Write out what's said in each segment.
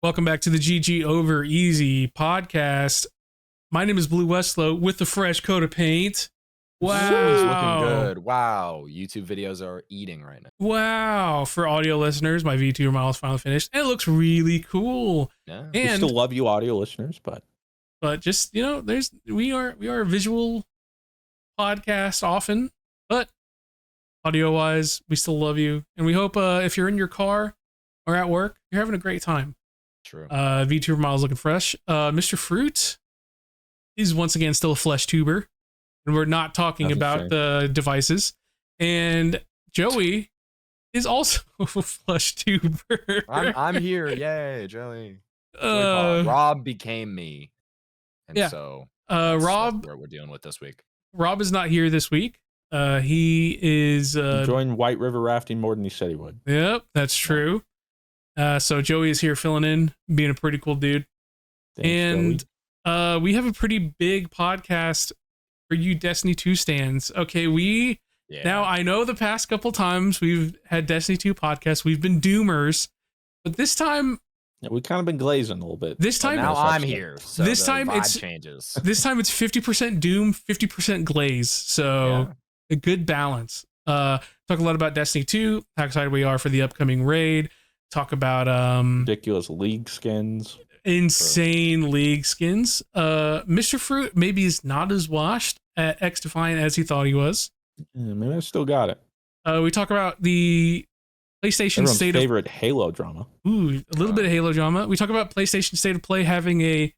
Welcome back to the GG Over Easy podcast. My name is BlueWestlo with the fresh coat of paint. Wow. He's looking good. Wow. YouTube videos are eating right now. Wow. For audio listeners, my VTuber model is finally finished. And it looks really cool. Yeah. And we still love you audio listeners, but just, you know, we are a visual podcast often, but audio wise, we still love you. And we hope if you're in your car or at work, you're having a great time. True. VTuber model's looking fresh. Mr. Fruit is once again still a flesh tuber, and we're not talking about the devices. And Joey is also a flesh tuber. I'm here. Yay, Joey. Rob became me. And yeah. so Rob, that's what we're dealing with this week. Rob is not here this week. He is enjoying White River rafting more than he said he would. Yep, that's true. So Joey is here filling in, being a pretty cool dude. Thanks, and we have a pretty big podcast for you Destiny 2 stands. Okay, now I know the past couple times we've had Destiny 2 podcasts, we've been doomers, but this time we've kind of been glazing a little bit. This time now I'm here. So this time it changes. This time it's 50% doom, 50% glaze. So a good balance. Talk a lot about Destiny 2, how excited we are for the upcoming raid. Talk about ridiculous league skins. Insane league skins. Mr. Fruit maybe is not as washed at XDefiant as he thought he was. Yeah, maybe I still got it. We talk about the PlayStation Everyone's state favorite Halo drama. Ooh, a little bit of Halo drama. We talk about PlayStation State of Play having a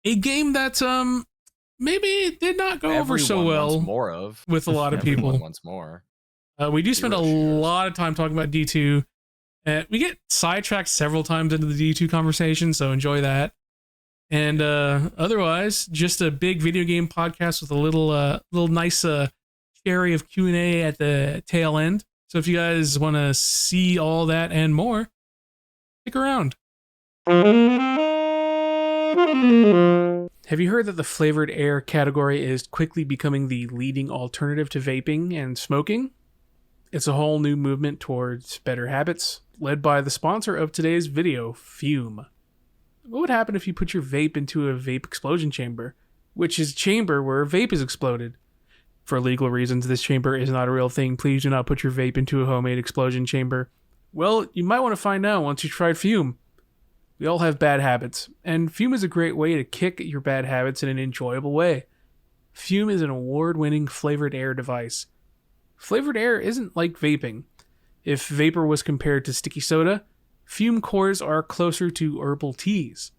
game that maybe did not go over so well wants more of with a lot of people. Everyone wants more. We do spend a lot of time talking about D2. We get sidetracked several times into the D2 conversation, so enjoy that. And otherwise, just a big video game podcast with a little nice cherry of Q&A at the tail end. So if you guys want to see all that and more, stick around. Have you heard that the flavored air category is quickly becoming the leading alternative to vaping and smoking? It's a whole new movement towards better habits, led by the sponsor of today's video, Fume. What would happen if you put your vape into a vape explosion chamber, which is a chamber where a vape is exploded? For legal reasons, this chamber is not a real thing. Please do not put your vape into a homemade explosion chamber. Well, you might want to find out once you tried Fume. We all have bad habits, and Fume is a great way to kick your bad habits in an enjoyable way. Fume is an award-winning flavored air device. Flavored air isn't like vaping. If vapor was compared to sticky soda, Fume cores are closer to herbal teas.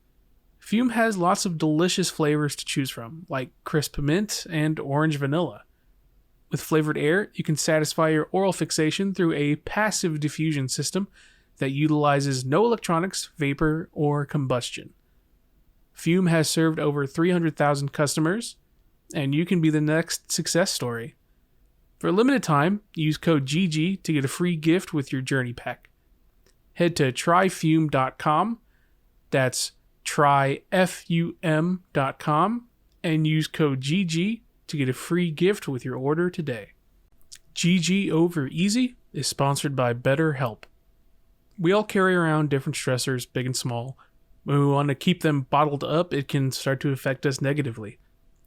Fume has lots of delicious flavors to choose from, like crisp mint and orange vanilla. With flavored air, you can satisfy your oral fixation through a passive diffusion system that utilizes no electronics, vapor, or combustion. Fume has served over 300,000 customers, and you can be the next success story. For a limited time, use code GG to get a free gift with your journey pack. Head to tryfume.com, that's tryfum.com, and use code GG to get a free gift with your order today. GG Over Easy is sponsored by BetterHelp. We all carry around different stressors, big and small. When we want to keep them bottled up, it can start to affect us negatively.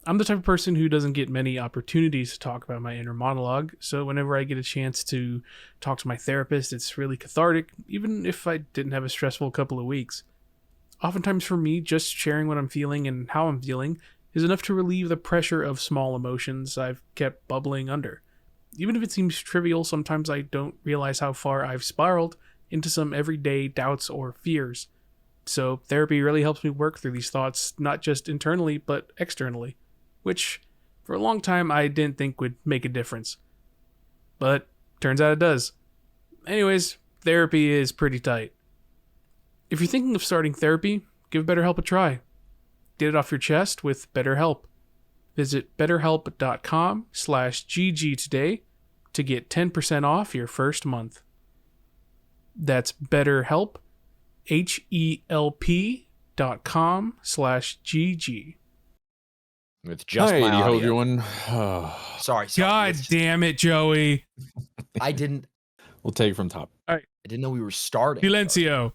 I'm the type of person who doesn't get many opportunities to talk about my inner monologue, so whenever I get a chance to talk to my therapist, it's really cathartic, even if I didn't have a stressful couple of weeks. Oftentimes for me, just sharing what I'm feeling and how I'm feeling is enough to relieve the pressure of small emotions I've kept bubbling under. Even if it seems trivial, sometimes I don't realize how far I've spiraled into some everyday doubts or fears. So therapy really helps me work through these thoughts, not just internally, but externally. Which, for a long time, I didn't think would make a difference. But, turns out it does. Anyways, therapy is pretty tight. If you're thinking of starting therapy, give BetterHelp a try. Get it off your chest with BetterHelp. Visit betterhelp.com/GG today to get 10% off your first month. That's BetterHelp, HELP.com/GG. With just my audio. Everyone. Sorry. God damn it, Joey. I didn't. We'll take it from top. All right. I didn't know we were starting. Silencio.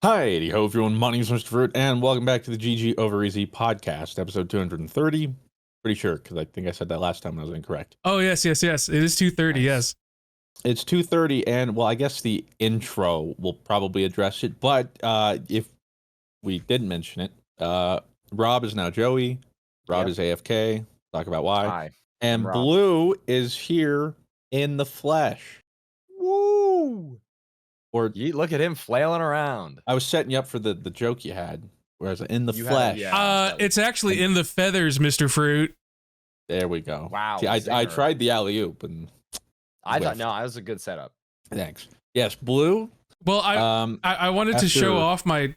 Hi, ho everyone. My name is Mr. Fruit, and welcome back to the GG Over Easy podcast, episode 230. Pretty sure, because I think I said that last time and I was incorrect. Oh, yes. It is 2:30, Nice. yes. It's 2:30, and well, I guess the intro will probably address it, but if we didn't mention it, Rob is now Joey. Rob is AFK. Talk about why. Hi. And I'm Rob. Blue is here in the flesh. Woo! Or Look at him flailing around. I was setting you up for the joke you had, whereas in the You had flesh. it, yeah. It's actually in the feathers, Mr. Fruit. There we go. Wow, See, I zinger. tried the alley-oop and I thought, whiffed. no, that was a good setup. Thanks. Yes, Blue. Well, I wanted to show off my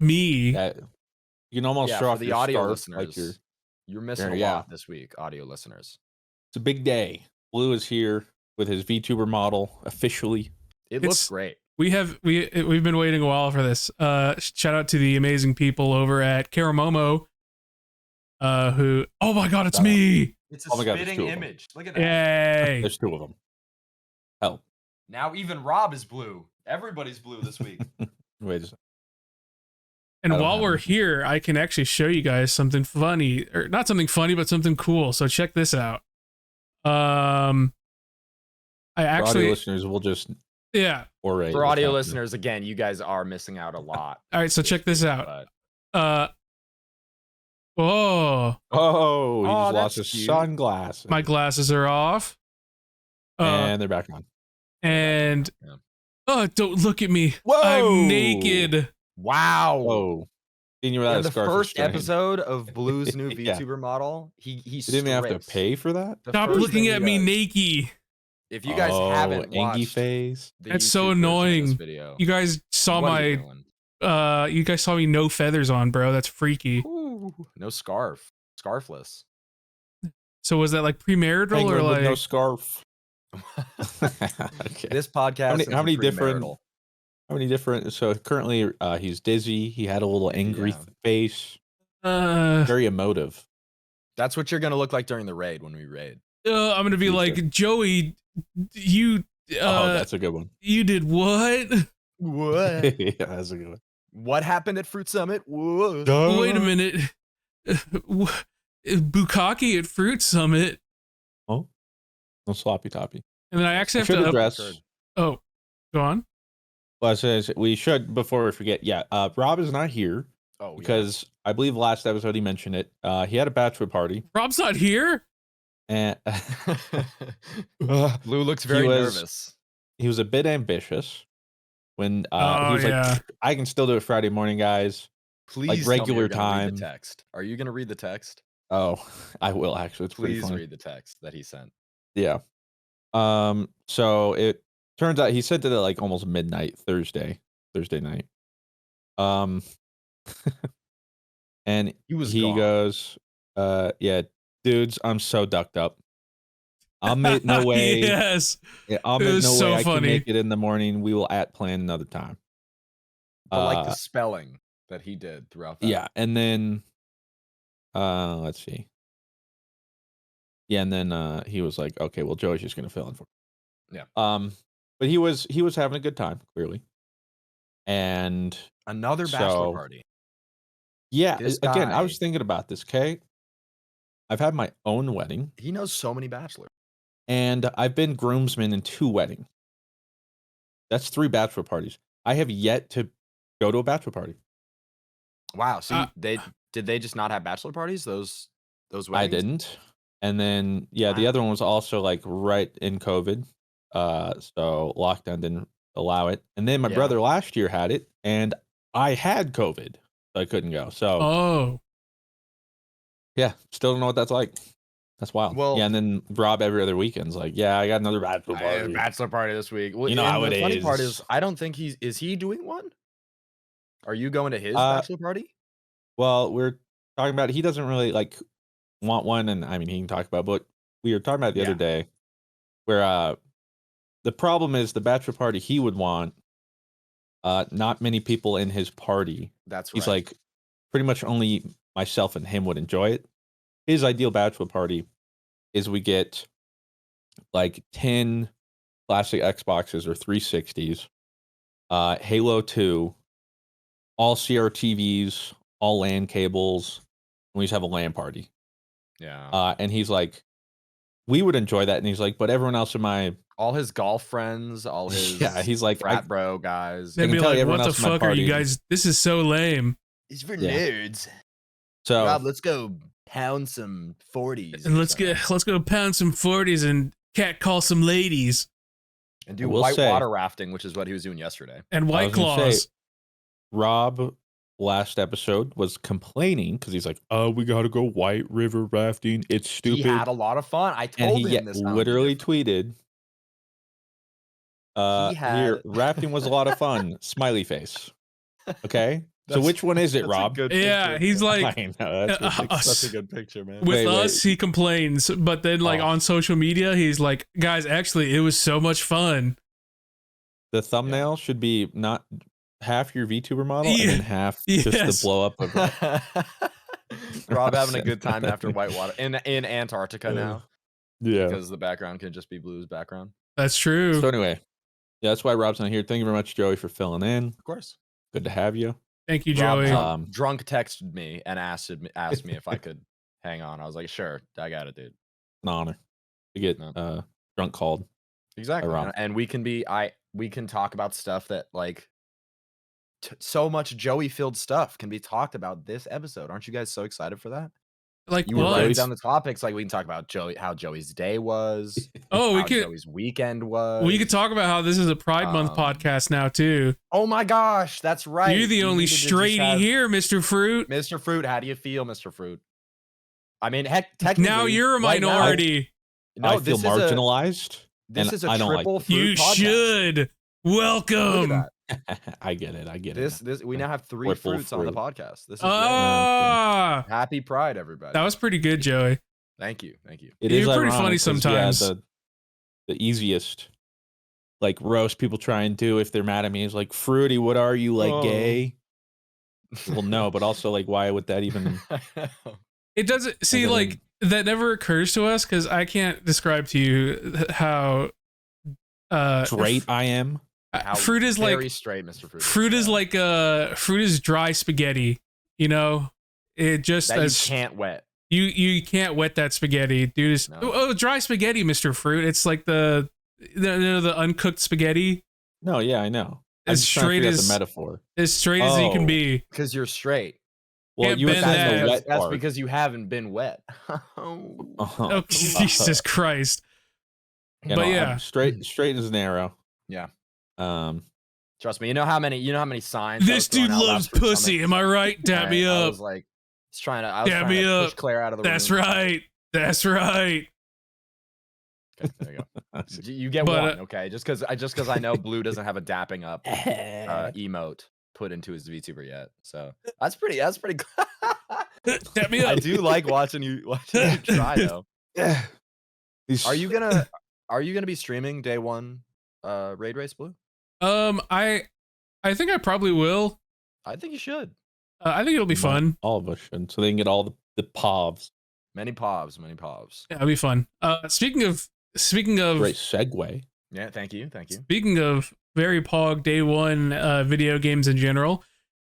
me. You can almost Yeah, show for off the your audio scarf, like listeners. You're missing a yeah. lot this week, audio listeners. It's a big day. Blue is here with his VTuber model officially. It looks great. We've been waiting a while for this. Shout out to the amazing people over at Karamomo. Who? Oh my God, it's me! It's a Oh my God, there's spitting two of them. image. Look at that. Yay! There's two of them. Hell, Now even Rob is blue. Everybody's blue this week. wait a second. And I don't while have we're it. here, I can actually show you guys something funny, or not something funny, but something cool. So check this out. I For audio actually, listeners, we'll just yeah. orate. For what's audio happening. listeners, again, you guys are missing out a lot. All right, so check this out. Oh, Oh, he just lost that's his cute. sunglasses. my glasses are off. And they're back on. And Yeah. oh, don't look at me. Whoa! I'm naked. Wow. Oh, seeing you without In a the scarf is first strange. Blue's of Blue's new Yeah. VTuber model, he You didn't even have to strips. pay for that. The Stop first looking thing he at me does- naked. If you guys haven't Angie watched face. the That's so YouTube version of this annoying. video, You guys saw what are you my doing? you guys saw me no feathers on, bro. That's freaky. Ooh, no scarf, scarfless. So was that like premarital Penguin or with like no scarf. Okay. This podcast. How many isn't different- premarital. How many different? So currently, he's dizzy. He had a little angry Yeah. face. uh Very emotive. That's what you're gonna look like during the raid when we raid. I'm gonna be Future. like, Joey, you Oh, that's a good one. you did what? What? Yeah, that's a good one. What happened at Fruit Summit? Whoa. Wait a minute. Bukkake at Fruit Summit. Oh, no sloppy toppy. And then I actually I have should to address. Oh, go on. Well, I says we should before we forget. Yeah, Rob is not here Oh, because I believe last episode he mentioned it. He had a bachelor party, Rob's not here? and Blue looks very nervous. he was a bit ambitious when Oh, he was yeah. like, "I can still do it Friday morning, guys." Please regular tell me you're gonna read time. the text. Are you gonna read the text? Oh, I will actually. It's pretty Please funny. read the text that he sent. Yeah. So it turns out he sent it at like almost midnight Thursday night. And He was he gone. goes, yeah, dudes, I'm so ducked up. I'll make no way. Yes. Yeah, I'll It make was no so way I can funny. make it in the morning. We will plan another time. But like the spelling that he did throughout that. Yeah, and then let's see. Yeah, and then he was like, okay, well, Joey's just gonna fill in for me. Yeah. But he was having a good time, clearly. And Another bachelor So- party. yeah, This again, I was guy- thinking about this, okay? I've had my own wedding, He knows so many bachelors. and I've been groomsman in 2 weddings. That's 3 bachelor parties. I have yet to go to a bachelor party. Wow. So Uh, did they just not have bachelor parties? Those weddings? I didn't. And then the Wow. other one was also like right in COVID. So lockdown didn't allow it. And then my Yeah. brother last year had it, and I had COVID, so I couldn't go. So Oh. yeah, still don't know what that's like. That's wild. Well- yeah, and then Rob every other weekend's like, yeah, I got another bachelor I had a party. bachelor party this week. Well, You know and how the it funny part is. is I don't think is he doing one? Are you going to his Uh, bachelor party? Well, we're talking about he doesn't really like want one, and I mean he can talk about, but we were talking about the Yeah. other day where the problem is the bachelor party he would want, not many people in his party. That's right. He's like pretty much only myself and him would enjoy it. His ideal bachelor party is we get like 10 classic Xboxes or 360s. Halo 2, all CRTVs, all LAN cables. And we just have a LAN party. Yeah. And he's like, we would enjoy that. And he's like, but everyone else in my All his golf friends, all his he's like frat bro guys. They'd can be tell like, you "What everyone the else in my fuck are you party- guys? This is so lame." It's for Yeah. nerds. So Rob, let's go pound some 40s. And or let's go pound some 40s and cat call some ladies and I do will white say- water rafting, which is what he was doing yesterday. and I White was gonna Claws. say, Rob last episode was complaining because he's like, "Oh, we gotta go white river rafting. It's stupid." He had a lot of fun. I and told he him this sounded literally different. tweeted, He "Here, had- rafting was a lot of fun." Smiley face. Okay, so That's- which one is it, that's a Rob? good Yeah, picture, he's man. like, I know, that's ridiculous. Such a good picture, man. with Wait, us, he complains, but then like Oh. on social media, he's like, "Guys, actually, it was so much fun." The thumbnail should be not half your VTuber model Yeah. and then half just Yes. the blow up of Rob having a good time after whitewater in Antarctica now yeah. because the background can just be Blue's background. That's true. So anyway, yeah, that's why Rob's not here. Thank you very much, Joey, for filling in. Of course. Good to have you. Thank you, Rob Joey. drunk texted me and asked me if I could hang on. I was like, sure, I got it, dude. An honor to get No. drunk called. Exactly. Rob. And we can talk about stuff that like so much Joey filled stuff can be talked about this episode. Aren't you guys so excited for that? Like You were what? writing down the topics. Like we can talk about how Joey's day was. Oh, how Joey's weekend was. we could talk about how this is a Pride Month podcast now too. Oh my gosh, that's right. You're the We only needed to just straighty have- here, Mr. Fruit. Mr. Fruit, how do you feel, Mr. Fruit? I mean, heck, technically, Now you're a right now- minority. no, I feel this marginalized. This and is a I don't like triple it. fruit You podcast. should. Look Welcome. at that. I get it. I get This it. we now have 3 We're full fruits on the fruit. podcast. This is great. Ah, Happy Pride, everybody. that was pretty good, Joey. Thank you. Thank you. It You're is pretty ironic funny 'cause, sometimes. Yeah, the easiest like roast people try and do if they're mad at me is like, Fruity, what are you, like Oh. gay? Well, no, but also like, why would that even? It doesn't see then- like that never occurs to us because I can't describe to you how Straight I am. How fruit is very like straight, Mr. Fruit. fruit is like fruit is dry spaghetti. You know, it just that you as can't wet. you can't wet that spaghetti, dude. It's, No. oh, dry spaghetti, Mr. Fruit. It's like the uncooked spaghetti, No, yeah, I know. I'm as just trying to straight figure out as the metaphor. as straight as you can Oh. be. Because you're straight. Well, Can't you bend had that. the wet That's part. because you haven't been wet. Oh, Jesus Christ! You but know, yeah. I'm straight as an arrow. Yeah. Um, Trust me. You know how many signs. I This was throwing dude out loves last Fruit Summit? pussy. Am I right? Dab me I up. was like, I was Dab trying me to up. push Claire out of the That's room. right. That's right. Okay, there you go. You get But, one, okay? Just because I know Blue doesn't have a dapping up emote put into his VTuber yet, so that's pretty. Dab me I up. do like watching you try though. Are you gonna be streaming day one, Raid Race Blue? I think I probably will. I think you should. I think it'll be fun. All of us should, so they can get all the povs. Many povs, many povs. Yeah, it'll be fun. Speaking of Great segue. Yeah, thank you. speaking of very pog day one video games in general,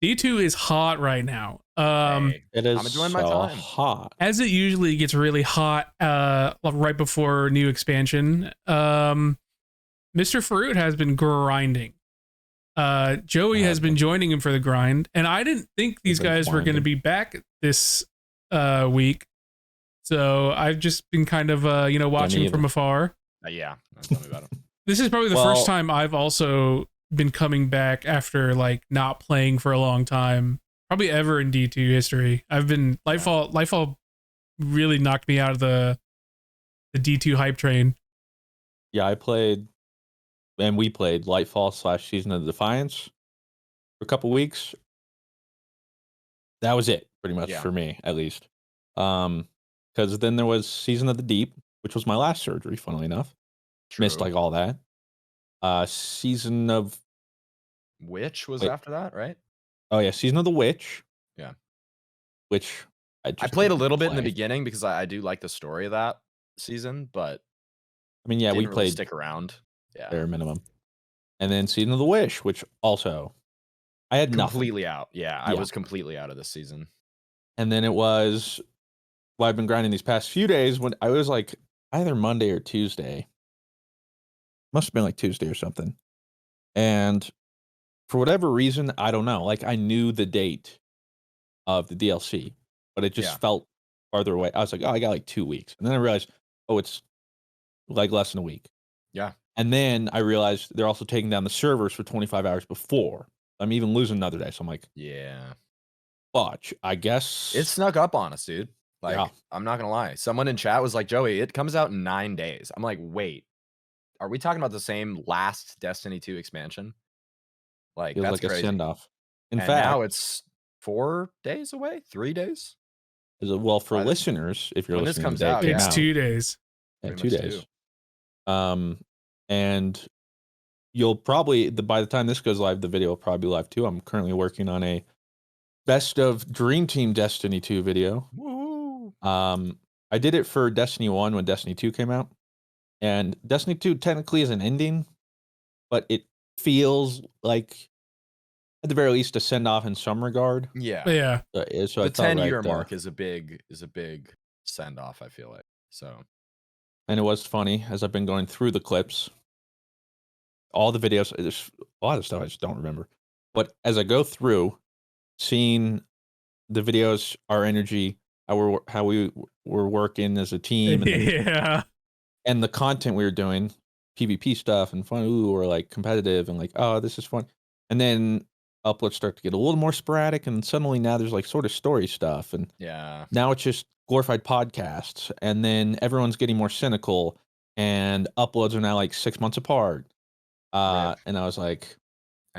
D2 is hot right now. Hey, It is I'm enjoying my so time. hot. As it usually gets really hot right before new expansion. Mr. Fruit has been grinding. Joey has been joining him for the grind, and I didn't think these He's been guys were going to grinding. be back this week. So I've just been kind of watching either. from afar. yeah, tell me about it. This is probably the first time I've also been coming back after like not playing for a long time, probably ever in D2 history. I've been Lightfall really knocked me out of the D2 hype train. Yeah, I played, and we played Lightfall / Season of Defiance for a couple weeks. That was it, pretty much Yeah. for me, at least. Because then there was Season of the Deep, which was my last surgery, funnily enough. Missed True. like all that. Season of Which was Wait. after that, right? Season of the Witch. Yeah. Which I I played a didn't little bit in the play. beginning because I do like the story of that season, but I mean, yeah, we didn't really played stick around. Yeah. bare minimum. and then Season of the Wish, which also I had nothing. Completely out. Yeah, I was completely out of this season. And then it was, well, I've been grinding these past few days when I was like either Monday or Tuesday. Must have been like Tuesday or something. And for whatever reason, I don't know. Like I knew the date of the DLC, but it just felt farther away. I was like, oh, I got like 2 weeks. And then I realized, oh, it's like less than a week. Yeah. And then I realized they're also taking down the servers for 25 hours before. I'm even losing another day. So I'm like, yeah, fudge, I guess. it snuck up on us, dude. Like, I'm not gonna lie. Someone in chat was like, Joey, it comes out in 9 days. I'm like, wait, are we talking about the same last Destiny 2 expansion? Like, Feels that's like crazy. a send-off. In And fact, now it's 4 days away, 3 days. Well, for By the- listeners, if you're when this listening, comes the day out, it came It's out, 2 days. yeah, Pretty 2 much days. two. And you'll probably, by the time this goes live, the video will probably be live too. I'm currently working on a best of Dream Team Destiny 2 video. Woo! I did it for Destiny 1 when Destiny 2 came out. And Destiny 2 technically is an ending, but it feels like, at the very least, a send-off in some regard. Yeah. Yeah. So I The thought, 10-year right, mark is a big send off, I feel like. So, and it was funny as I've been going through the clips, all the videos. There's a lot of stuff I just don't remember, but as I go through, seeing the videos, our energy, how we were working as a team, and the content we were doing, PvP stuff and fun, or like competitive, and like, oh, this is fun, and then uploads start to get a little more sporadic, and suddenly now there's like sort of story stuff, and yeah. now it's just glorified podcasts, and then everyone's getting more cynical, and uploads are now like 6 months apart. And I was like,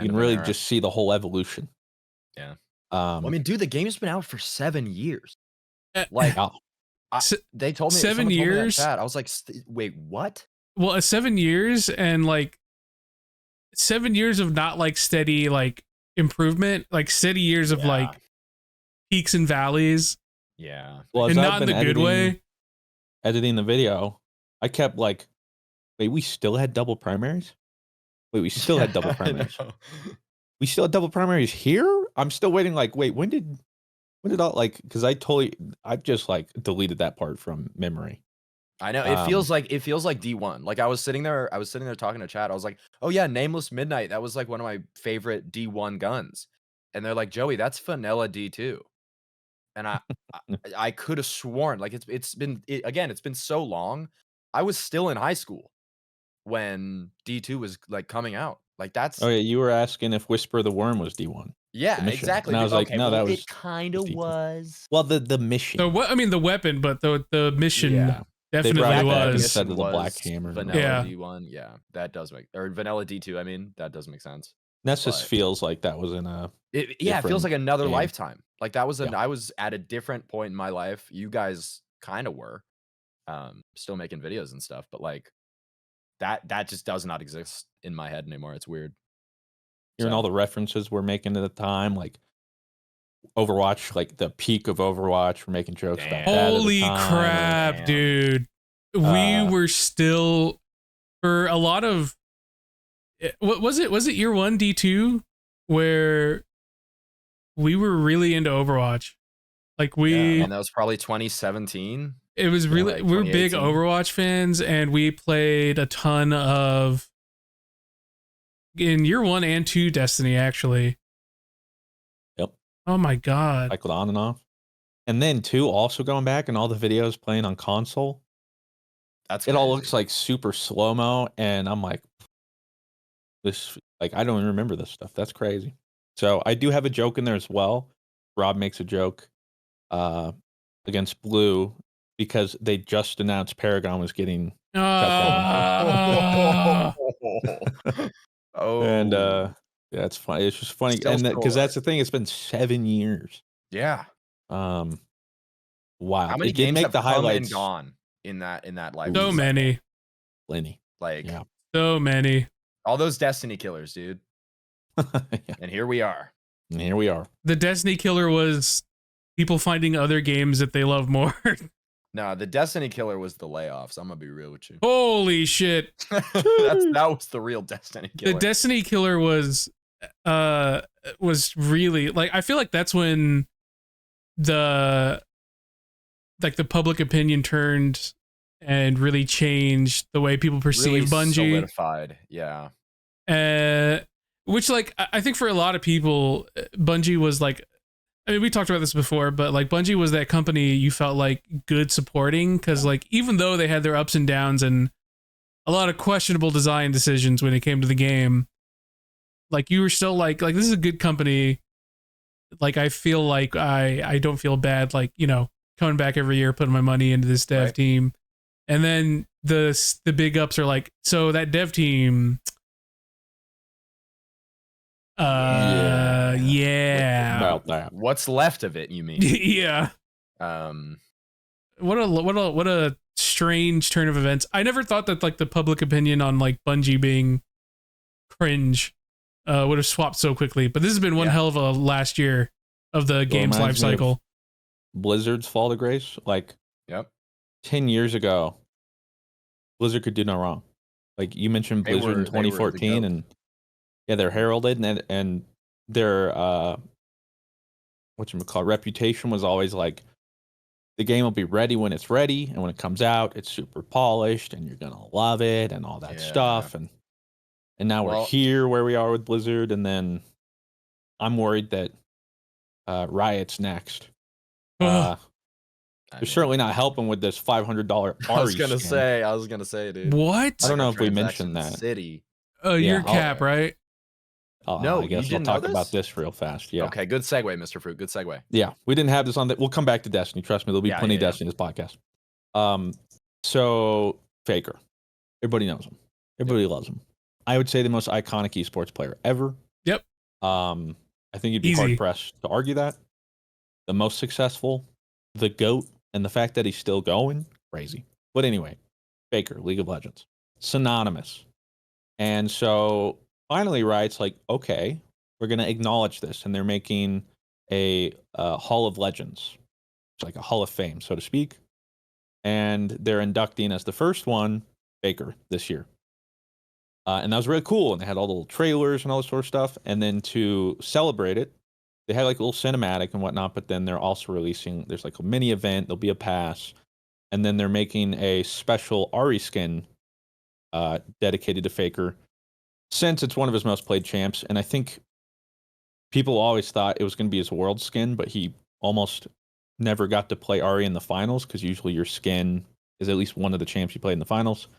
you can really just see the whole evolution. Yeah. Well, I mean, dude, the game's been out for 7 years. Like, they told me 7 years. Told me that in chat. I was like, wait, what? Well, 7 years and like 7 years of not like steady like improvement, like steady years of like peaks and valleys. Yeah. Well, and not in the good way. Editing the video, I kept like, wait, we still had double primaries? Wait, we still had double primaries. We still had double primaries here? I'm still waiting, like, wait, when did all, like, because I've just like deleted that part from memory. I know, it feels like D1. Like I was sitting there talking to chat. I was like, oh yeah, Nameless Midnight. That was like one of my favorite D1 guns. And they're like, Joey, that's vanilla D2. And I could have sworn, like it's been so long. I was still in high school when D2 was like coming out. Like that's Oh yeah, you were asking if Whisper of the Worm was D1. Yeah, exactly. And I was like, no, that was it kind of was. Well, the mission. I mean, the weapon, but the mission definitely was. Instead of the Black Hammer. Vanilla D1. Yeah, that does make, or Vanilla D2. I mean, that does make sense. Nessus feels like that was in a. It feels like another game. lifetime. Like that was I was at a different point in my life. You guys kind of were, still making videos and stuff, but like that just does not exist in my head anymore. It's weird. Hearing all the references we're making at the time, like Overwatch, like the peak of Overwatch, we're making jokes about that. Holy crap, dude! We were still for a lot of. What was it? Was it year 1 D2 where we were really into Overwatch? Like and that was probably 2017. It was really like we're big Overwatch fans, and we played a ton of in year 1 and 2 Destiny actually. Yep. Oh my god. Cycled on and off. And then too, also going back and all the videos playing on console. That's it all looks like super slow-mo, and I'm like, this, like, I don't even remember this stuff. That's crazy. So I do have a joke in there as well. Rob makes a joke against Blue because they just announced Paragon was getting shut down. And yeah, it's funny. It's just funny, and because that's the thing. It's been 7 years. Yeah. Wow. How many games have come and gone in that life? So many. Plenty. Like so many. All those Destiny killers, dude. And here we are. The Destiny killer was people finding other games that they love more. No, the Destiny killer was the layoffs. I'm gonna be real with you. Holy shit. That was the real Destiny The killer. Destiny killer was really like, I feel like that's when the public opinion turned and really changed the way people perceive really Bungie. solidified. Yeah. Which, like, I think for a lot of people, Bungie was like, I mean, we talked about this before, but like Bungie was that company you felt like good supporting, because like even though they had their ups and downs and a lot of questionable design decisions when it came to the game, like you were still like this is a good company. Like I feel like I don't feel bad, like, you know, coming back every year putting my money into this dev team. And then the big ups are like, so that dev team, yeah. About that. What's left of it, you mean? Yeah. What a strange turn of events. I never thought that like the public opinion on like Bungie being cringe would have swapped so quickly, but this has been one hell of a last year of the game's life cycle. Blizzard's fall to grace, like 10 years ago, Blizzard could do no wrong. Like you mentioned Blizzard in 2014, and yeah, they're heralded, and their whatchamacallit, reputation was always like the game will be ready when it's ready, and when it comes out, it's super polished, and you're gonna love it, and all that stuff. And now we're here where we are with Blizzard, and then I'm worried that Riot's next. They're certainly not helping with this $500 Ari I was gonna skin. say, dude. What? I don't know if we mentioned that. City. Your cap, right? No, I guess we'll talk about this real fast. Yeah. Okay, good segue, Mr. Fruit. Good segue. Yeah, we didn't have this on that. We'll come back to Destiny. Trust me, there'll be plenty of Destiny in this podcast. So Faker, everybody knows him. Everybody loves him. I would say the most iconic esports player ever. Yep. I think you'd be hard pressed to argue that. The most successful, the GOAT, and the fact that he's still going, crazy. But anyway, Faker, League of Legends, synonymous. And so finally, Riot's like, okay, we're going to acknowledge this. And they're making a Hall of Legends. It's like a Hall of Fame, so to speak. And they're inducting as the first one, Faker, this year. And that was really cool. And they had all the little trailers and all this sort of stuff. And then to celebrate it, they had like a little cinematic and whatnot. But then they're also releasing, there's like a mini event. There'll be a pass. And then they're making a special Ari skin dedicated to Faker, since it's one of his most played champs. And I think people always thought it was going to be his world skin, but he almost never got to play Ari in the finals, because usually your skin is at least one of the champs you played in the finals.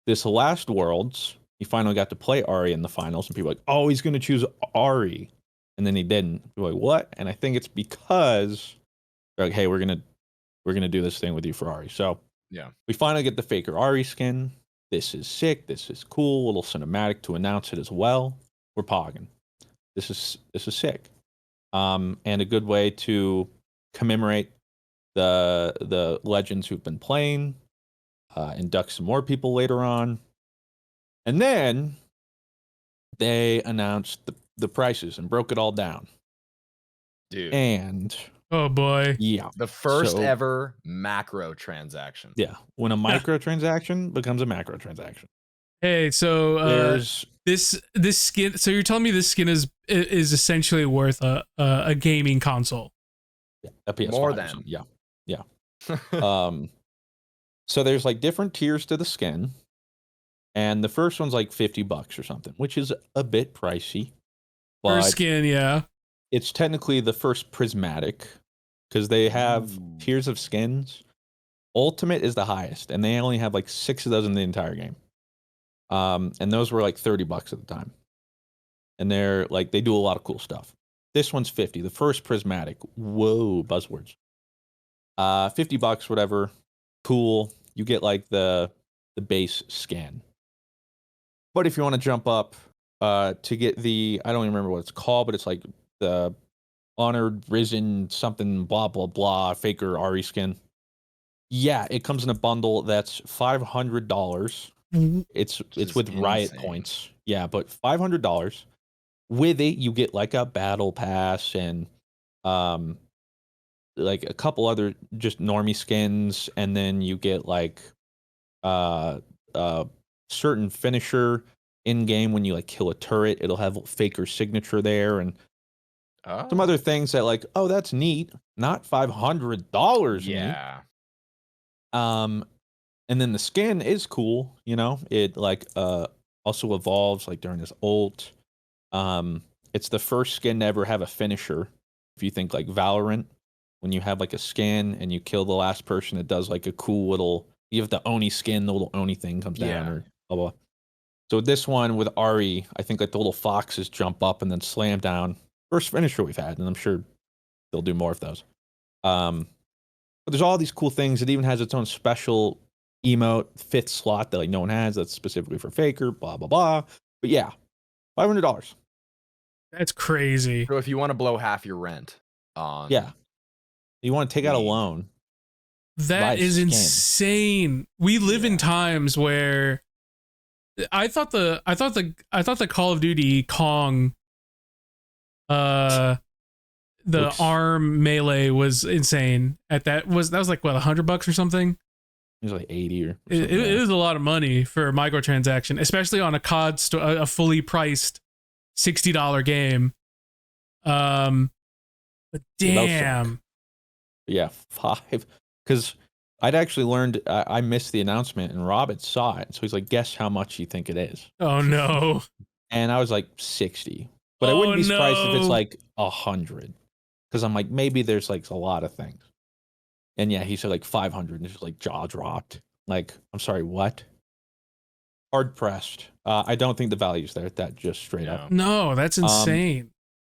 This last Worlds, he finally got to play Ari in the finals, and people were like, oh, he's going to choose Ari. And then he didn't. You're like, what? And I think it's because they're like, hey, we're gonna do this thing with you for Ari. So yeah, we finally get the Faker Ari skin. This is sick. This is cool. A little cinematic to announce it as well. We're pogging. This is sick. And a good way to commemorate the legends who've been playing. Induct some more people later on. And then they announced the prices and broke it all down. Dude. And oh boy. Yeah. The first ever macro transaction. Yeah. When a microtransaction becomes a macro transaction. Hey, so there's this skin, so you're telling me this skin is essentially worth a gaming console. Yeah, a PS5 more than. Yeah. So there's like different tiers to the skin. And the first one's like $50 or something, which is a bit pricey. But first skin, yeah. It's technically the first prismatic, because they have tiers of skins. Ultimate is the highest, and they only have like 6 of those in the entire game. And those were like $30 at the time. And they're like, they do a lot of cool stuff. This one's 50, the first prismatic. Whoa, buzzwords. $50, whatever. Cool. You get like the base skin. But if you want to jump up to get the, I don't even remember what it's called, but it's like the honored, risen, something, blah, blah, blah, Faker Ari skin. Yeah, it comes in a bundle that's $500. It's with Riot points. Yeah, but $500. With it, you get like a battle pass and like a couple other just normie skins, and then you get like certain finisher in game when you like kill a turret. It'll have Faker's signature there, and some other things that like, oh, that's neat. Not $500 neat. Yeah. And then the skin is cool, you know. It like also evolves like during this ult. It's the first skin to ever have a finisher. If you think like Valorant, when you have like a skin and you kill the last person, it does like a cool little. You have the Oni skin, the little Oni thing comes down, or blah blah. So this one with Ari, I think like the little foxes jump up and then slam down. First finisher we've had, and I'm sure they'll do more of those. But there's all these cool things. It even has its own special emote fifth slot that like no one has. That's specifically for Faker. Blah blah blah. But yeah, $500. That's crazy. So if you want to blow half your rent on, Yeah, you want to take out a League. loan. buy That a is skin. insane. We live in times where I thought the Call of Duty Kong the arm melee was insane. That was like what, $100 or something? It was like 80 or It is a lot of money for a microtransaction, especially on a COD a fully priced $60 game. But damn. Yeah, 5. Because I'd actually learned, I missed the announcement, and Robert saw it. So he's like, guess how much you think it is? Oh no. And I was like 60. But I wouldn't be surprised if it's no. like 100. Because I'm like, maybe there's like a lot of things. And yeah, he said like 500, and it's just like jaw dropped. Like, I'm sorry, what? Hard pressed. I don't think the value's there. That just straight up. No, that's insane.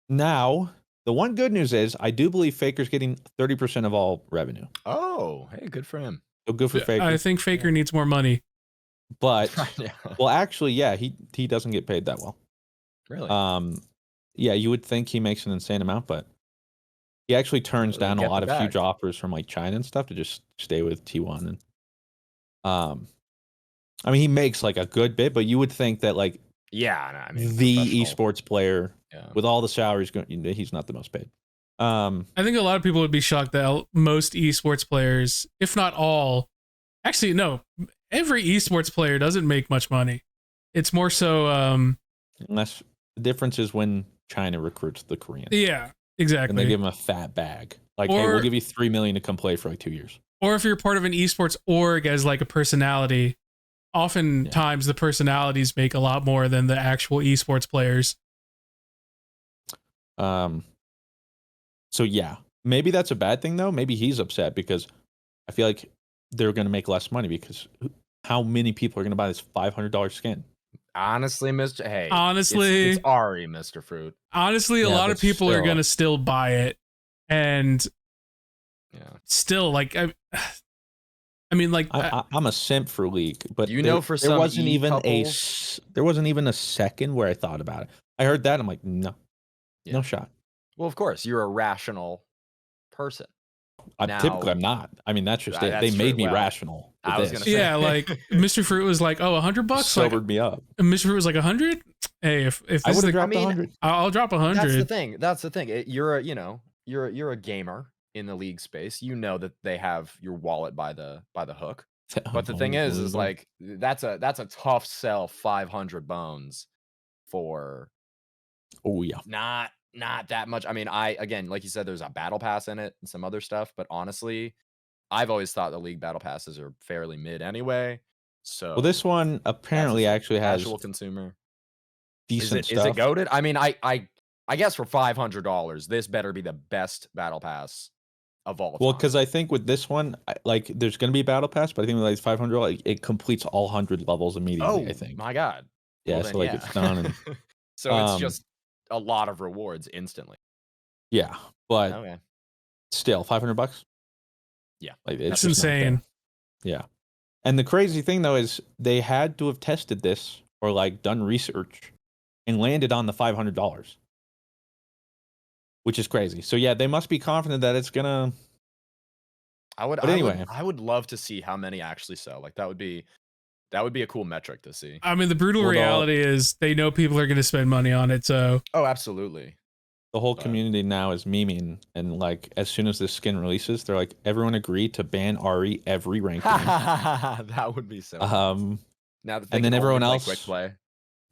Now, the one good news is I do believe Faker's getting 30% of all revenue. Oh, hey, good for him. So good for Faker. I think Faker needs more money. But Yeah. well, actually, yeah, he doesn't get paid that well. Really? Yeah, you would think he makes an insane amount, but he actually turns Really down a get lot the of huge bag. offers from like China and stuff to just stay with T1. And I mean, he makes like a good bit, but you would think that like Yeah, no, I mean, the professional- esports player Yeah. with all the salaries going, he's not the most paid. I think a lot of people would be shocked that most esports players, if not all, actually no, every esports player doesn't make much money. It's more so Unless the difference is when China recruits the Koreans. yeah, exactly. And they give him a fat bag. Like, hey, we'll Or- give you $3 million to come play for like 2 years. Or if you're part of an esports org as like a personality, oftentimes the personalities make a lot more than the actual esports players. So yeah, maybe that's a bad thing though. Maybe he's upset because I feel like they're going to make less money because how many people are going to buy this $500 skin? Honestly, Mr. Hey, Honestly, it's Ari, Mr. Fruit. Honestly, a Yeah, lot but of people are still. gonna still buy it, and Yeah. still like I mean, like I'm a simp for League, but You know, for there some wasn't even couples- there wasn't even a second where I thought about it. I heard that, I'm like, no, Yeah. no shot. Well, of course, you're a rational person. Typically, I'm not. I mean, that's just it. That's They made true. me Well, rational. with I was this. gonna say. yeah, like Mr. Fruit was like, oh, $100. Like, Sobered me up. Mr. Fruit was like 100. Hey, if I this would is have the, dropped mean, 100. I'll drop That's the 100. thing. That's the thing. You're a gamer in the League space. You know that they have your wallet by the hook. But the thing is like that's a tough sell. 500 bones for oh yeah, not that much. I mean, again, like you said, there's a battle pass in it and some other stuff. But honestly, I've always thought the League battle passes are fairly mid anyway. So well, this one apparently actually has casual consumer. decent Is stuff. it goated? I mean, I guess for $500, this better be the best battle pass of all time. Well, because I think with this one, like, there's going to be a battle pass, but I think with like 500, like, it completes all 100 levels immediately. I think. My God. Yeah, Well, so then, like it's done. And, so it's just a lot of rewards instantly. yeah, but Okay. still, $500. Yeah, like That's just not fair. insane. Yeah, and the crazy thing though is they had to have tested this or like done research and landed on the $500, which is crazy. So yeah, they must be confident that it's gonna. Anyway. I would love to see how many actually sell. Like that would be a cool metric to see. I mean, the brutal Well, reality is they know people are going to spend money on it. So Oh, absolutely. The whole But- community now is memeing, and like as soon as this skin releases, they're like, everyone agreed to ban Ari every rank game. That would be so. Funny. Now that they and can then only everyone play else, quick play.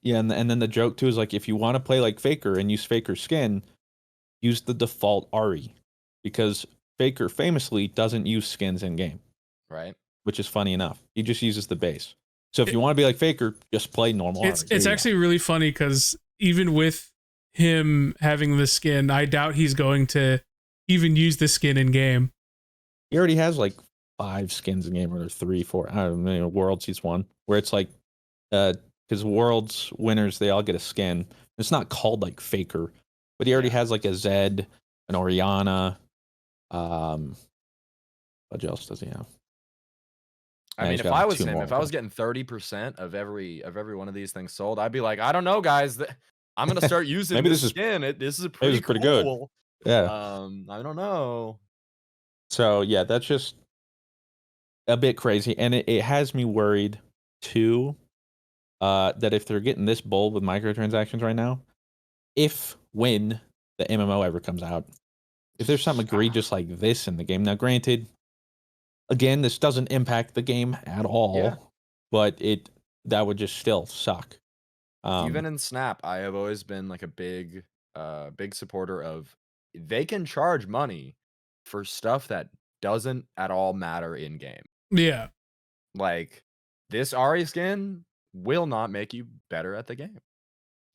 yeah, and then the joke too is like, if you want to play like Faker and use Faker skin, use the default Ari, because Faker famously doesn't use skins in game, Right. which is funny enough. He just uses the base. So if you want to be like Faker, just play normal Ari. It's actually really funny because even with him having the skin, I doubt he's going to even use the skin in game. He already has like 5 skins in game, or 3, 4. I don't know, Worlds he's won, where it's like, because Worlds winners, they all get a skin. It's not called like Faker, but he already has like a Zed, an Oriana. What else does he have? I Yeah, mean, he's if got I like was 2 him, more, if I was getting 30% of every one of these things sold, I'd be like, I don't know, guys. I'm gonna start using Maybe this this is- skin. This is maybe pretty it's pretty good. cool. Yeah. I don't know. So yeah, that's just a bit crazy, and it has me worried too. That if they're getting this bold with microtransactions right now, when the MMO ever comes out, if there's something egregious like this in the game, now granted, again, this doesn't impact the game at all, but that would just still suck. Even in Snap, I have always been like a big supporter of, they can charge money for stuff that doesn't at all matter in game. Yeah. Like, this Ari skin will not make you better at the game.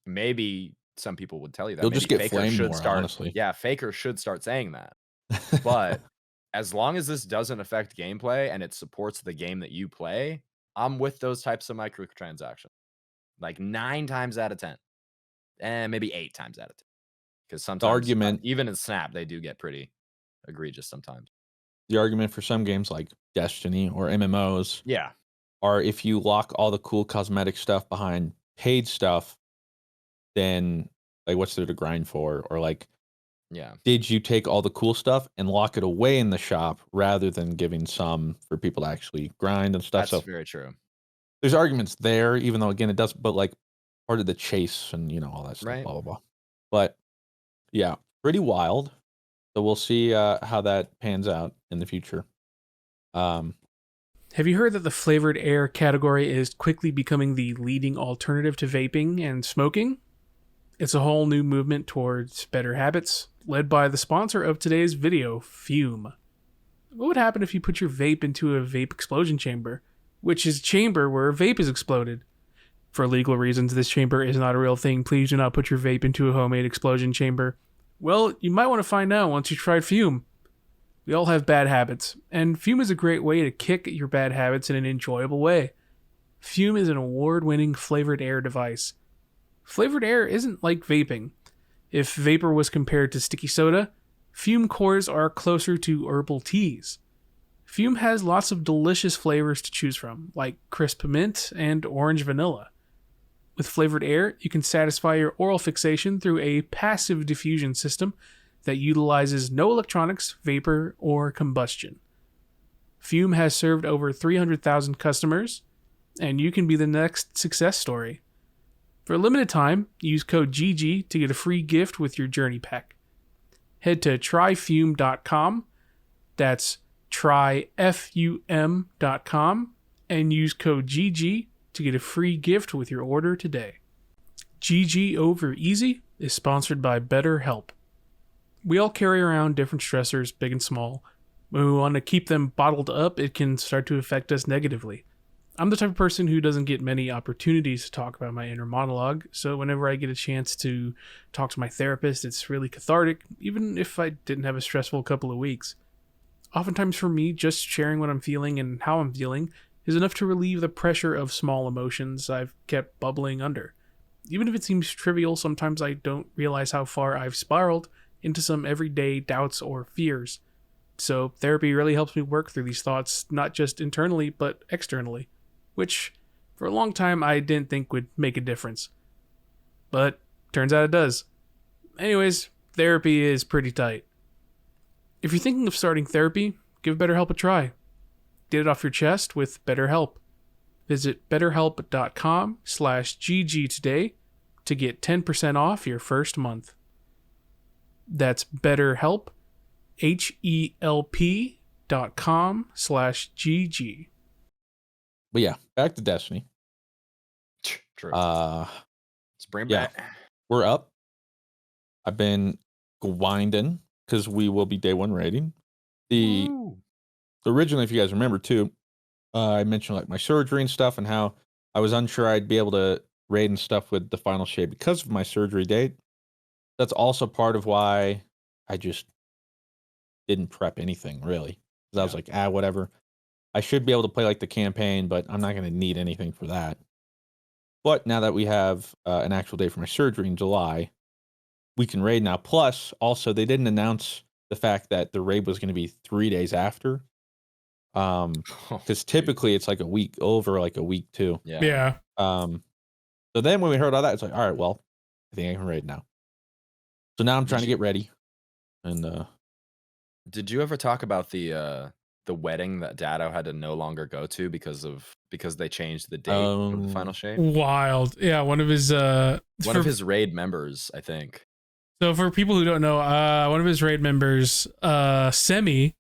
Maybe some people would tell you that. You'll Maybe just get Faker flamed should more, start. honestly. Yeah, Faker should start saying that. But as long as this doesn't affect gameplay and it supports the game that you play, I'm with those types of microtransactions. Like 9 times out of 10, and maybe 8 times out of 10. Because sometimes, argument- even in Snap, they do get pretty egregious sometimes. The argument for some games like Destiny or MMOs Yeah. are, if you lock all the cool cosmetic stuff behind paid stuff, then like what's there to grind for? Or like, Yeah. did you take all the cool stuff and lock it away in the shop rather than giving some for people to actually grind and stuff? That's So very true. there's arguments there, even though again it does, but like part of the chase and all that stuff, Right. blah blah blah. But yeah, pretty wild. So we'll see how that pans out in the future. Have you heard that the flavored air category is quickly becoming the leading alternative to vaping and smoking? It's a whole new movement towards better habits, led by the sponsor of today's video, Fume. What would happen if you put your vape into a vape explosion chamber, which is a chamber where a vape is exploded? For legal reasons, this chamber is not a real thing. Please do not put your vape into a homemade explosion chamber. Well, you might want to find out once you tried Fume. We all have bad habits, and Fume is a great way to kick your bad habits in an enjoyable way. Fume is an award-winning flavored air device. Flavored air isn't like vaping. If vapor was compared to sticky soda, Fume cores are closer to herbal teas. Fume has lots of delicious flavors to choose from, like crisp mint and orange vanilla. With flavored air, you can satisfy your oral fixation through a passive diffusion system that utilizes no electronics, vapor, or combustion. Fume has served over 300,000 customers, and you can be the next success story. For a limited time, use code GG to get a free gift with your journey pack. Head to tryfume.com, that's tryfum.com, and use code GG to get a free gift with your order today. GG Over Easy is sponsored by BetterHelp. We all carry around different stressors, big and small. When we want to keep them bottled up, it can start to affect us negatively. I'm the type of person who doesn't get many opportunities to talk about my inner monologue, so whenever I get a chance to talk to my therapist, it's really cathartic, even if I didn't have a stressful couple of weeks. Oftentimes for me, just sharing what I'm feeling and how I'm feeling is enough to relieve the pressure of small emotions I've kept bubbling under. Even if it seems trivial, sometimes I don't realize how far I've spiraled into some everyday doubts or fears. So therapy really helps me work through these thoughts, not just internally, but externally, which for a long time I didn't think would make a difference. But turns out it does. Anyways, therapy is pretty tight. If you're thinking of starting therapy, give BetterHelp a try. Get it off your chest with BetterHelp. Visit betterhelp.com/GG today to get 10% off your first month. That's BetterHelp, HELP.com/GG. But yeah, back to Destiny. True. Uh, Let's bring yeah. back. we're up. I've been grinding because we will be day 1 rating. Woo. Originally, if you guys remember too, I mentioned like my surgery and stuff and how I was unsure I'd be able to raid and stuff with the final shade because of my surgery date. That's also part of why I just didn't prep anything really. Because I was like, whatever. I should be able to play like the campaign, but I'm not going to need anything for that. But now that we have an actual day for my surgery in July, we can raid now. Plus, also, they didn't announce the fact that the raid was going to be 3 days after. Because typically it's like a week too. Yeah. So then when we heard all that, it's like, all right, well, I think I can raid now. So now I'm trying to get ready. And Did you ever talk about the wedding that Dado had to no longer go to because they changed the date of the final shape? Wild. Yeah, one of his One of his raid members, I think. So for people who don't know, one of his raid members, Semi,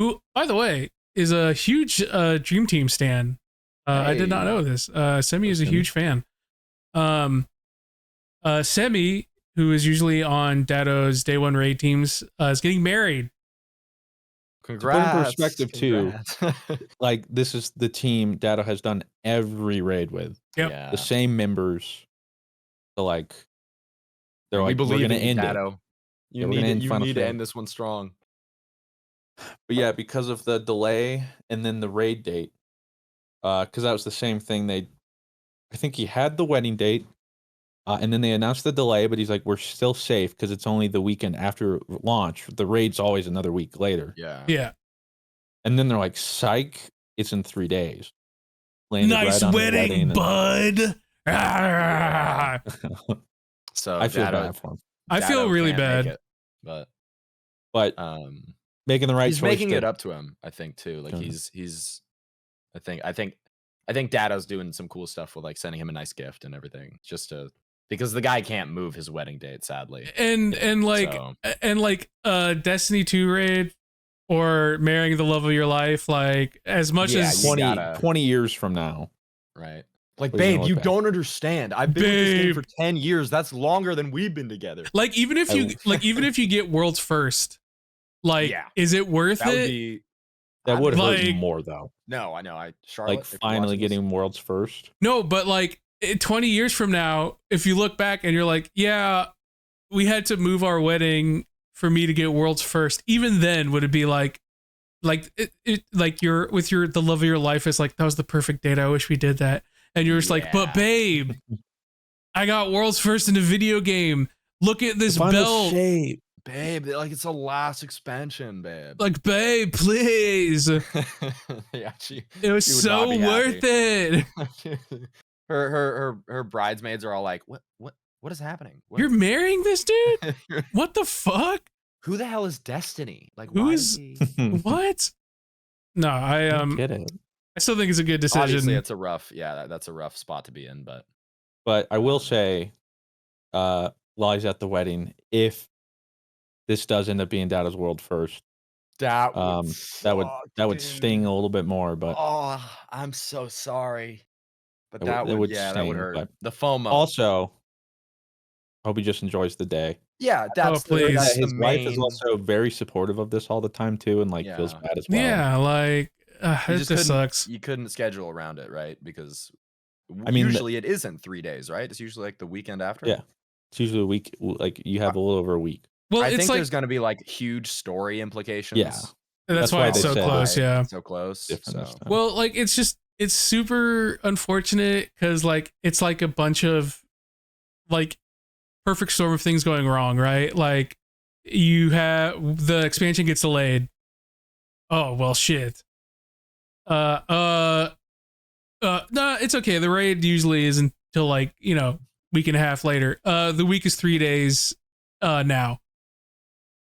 who, by the way, is a huge Dream Team stan. I did not know this. Semi is a huge fan. Semi, who is usually on Dado's day 1 raid teams, is getting married. Congrats. to put in perspective too, like this is the team Dado has done every raid with. Yep. Yeah. The same members. So like they're we like, believe we're gonna in you, end Dado. it. You we're gonna end need Final to Shade. end this one strong. But yeah, because of the delay and then the raid date, because that was the same thing. I think he had the wedding date, and then they announced the delay, but he's like, we're still safe because it's only the weekend after launch. The raid's always another week later. Yeah. Yeah. And then they're like, psych, it's in 3 days. Landed Nice right on his wedding, bud. Yeah. So I feel Dado, bad for him. I feel Dado really can't make bad. it, but But making the right he's choice. making it up to him, I think too. Like Mhm. he's I think Dado's doing some cool stuff with like sending him a nice gift and everything, just to because the guy can't move his wedding date, sadly. And Destiny 2 raid or marrying the love of your life, like as much Yeah, as you 20 years from now. Right. Like, What are you babe, gonna you look back? don't understand. I've been with this game Babe. for 10 years. That's longer than we've been together. like even if you get world's first, like Yeah. is it worth That would it? be That would hurt Like- more though. No, I know. Charlotte, Like if you're finally watching this- getting worlds first. No, but like 20 years from now, if you look back and you're like, yeah, we had to move our wedding for me to get world's first. Even then, would it be like you're with the love of your life is like, that was the perfect date. I wish we did that. And you're just like, but babe, I got world's first in a video game. Look at this belt. Shape. Babe, like it's the last expansion, babe. Like, babe, please. Yeah, she It was She would so not be worth it. her bridesmaids are all like, what is happening? What- You're marrying this dude? What the fuck? Who the hell is Destiny? Like, Who why is- is he? What? No, I Get it. I still think it's a good decision. Obviously, it's a rough, that's a rough spot to be in, but But I will say, while he's at the wedding, if this does end up being Dada's world first, that that would sting a little bit more. But Oh, I'm so sorry. But It that would- it would, would yeah, that would sting, hurt. but The FOMO. also, hope he just enjoys the day. Yeah, that's please. that's the His wife is main- also very supportive of this all the time too, and like feels Yeah. bad as well. Yeah, like You it just just sucks. You couldn't schedule around it, right? Because I mean, usually it isn't 3 days, right? It's usually like the weekend after. Yeah. It's usually a week. Like you have a little over a week. Well, I it's think like there's going to be like huge story implications. Yeah. that's that's why why it's they so said close. Yeah. So close. Different this So. time. Well, like it's super unfortunate because like it's like a bunch of like perfect storm of things going wrong, right? Like you have the expansion gets delayed. Oh well, shit. No, it's okay. The raid usually isn't till like week and a half later. The week is 3 days. Now.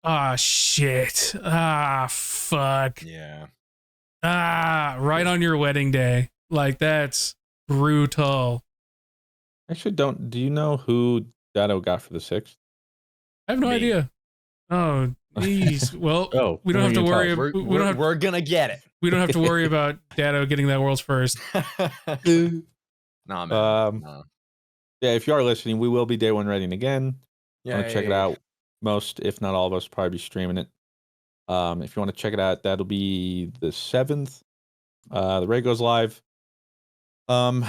Ah, shit. Ah, fuck. Yeah. Ah, right on your wedding day. Like that's brutal. Actually, do you know who Dado got for the 6th? I have no Me. idea. Oh, geez. Well, Oh, we don't have to worry. We're gonna get it. We don't have to worry about Dado getting that world's first. Nah, man. Nah. Yeah, if you are listening, we will be day one reading again. Yeah, Want to check it out? Most, if not all of us, probably be streaming it. If you want to check it out, that'll be the 7th. The raid goes live. As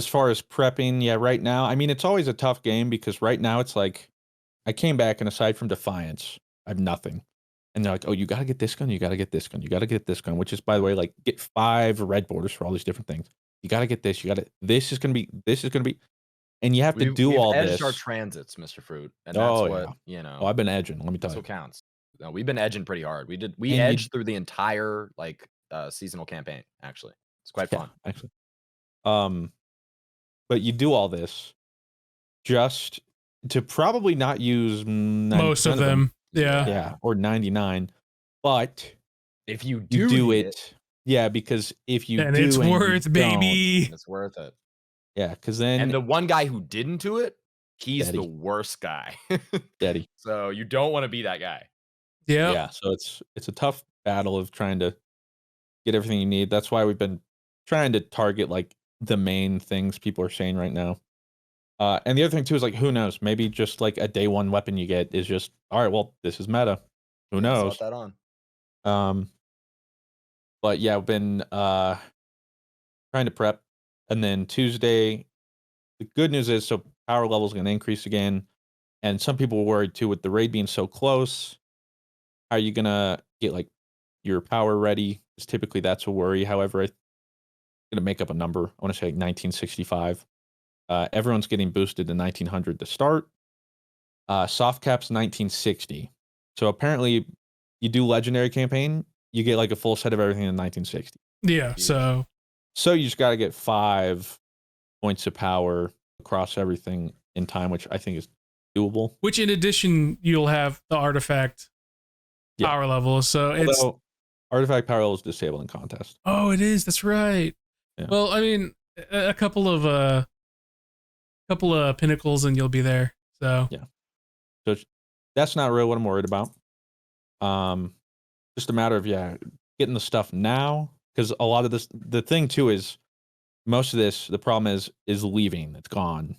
far as prepping, yeah, right now, I mean, it's always a tough game because right now it's like I came back and aside from Defiance, I have nothing. And they're like, oh, you got to get this gun, you got to get this gun, you got to get this gun, which is, by the way, like get 5 red borders for all these different things. You got to get this, this is going to be, and you have to do we've all edged this. our transits, Mr. Fruit. And that's what, you know. Oh, I've been edging, let me tell that's you. what counts. No, we've been edging pretty hard. We edged through the entire like seasonal campaign, actually. It's quite fun. Actually. But you do all this just to probably not use Most of them. Yeah. Yeah, or 99. But if you do it, yeah, because if you and do it's and worth, baby. It's worth it. Yeah, because then and the one guy who didn't do it, he's Daddy. the worst guy. Daddy. So you don't want to be that guy. Yeah. Yeah. So it's a tough battle of trying to get everything you need. That's why we've been trying to target like the main things people are saying right now. And the other thing too is like, who knows? Maybe just like a day one weapon you get is just all right. Well, this is meta. Who knows? Slot that on. But yeah, I've been trying to prep, and then Tuesday. The good news is, so power level is going to increase again, and some people were worried too with the raid being so close. How are you gonna get like your power ready? Because typically that's a worry. However, I'm gonna make up a number. I want to say like 1965. Everyone's getting boosted to 1900 to start. Soft cap's 1960. So apparently, you do legendary campaign, you get like a full set of everything in 1960. Yeah. So you just got to get 5 points of power across everything in time, which I think is doable. Which in addition, you'll have the artifact power level. So it's artifact power level is disabled in contest. Oh, it is. That's right. Yeah. Well, I mean, a couple of pinnacles and you'll be there. So yeah. So that's not really what I'm worried about. Just a matter of getting the stuff now, because a lot of this, the thing too is most of this, the problem is leaving. It's gone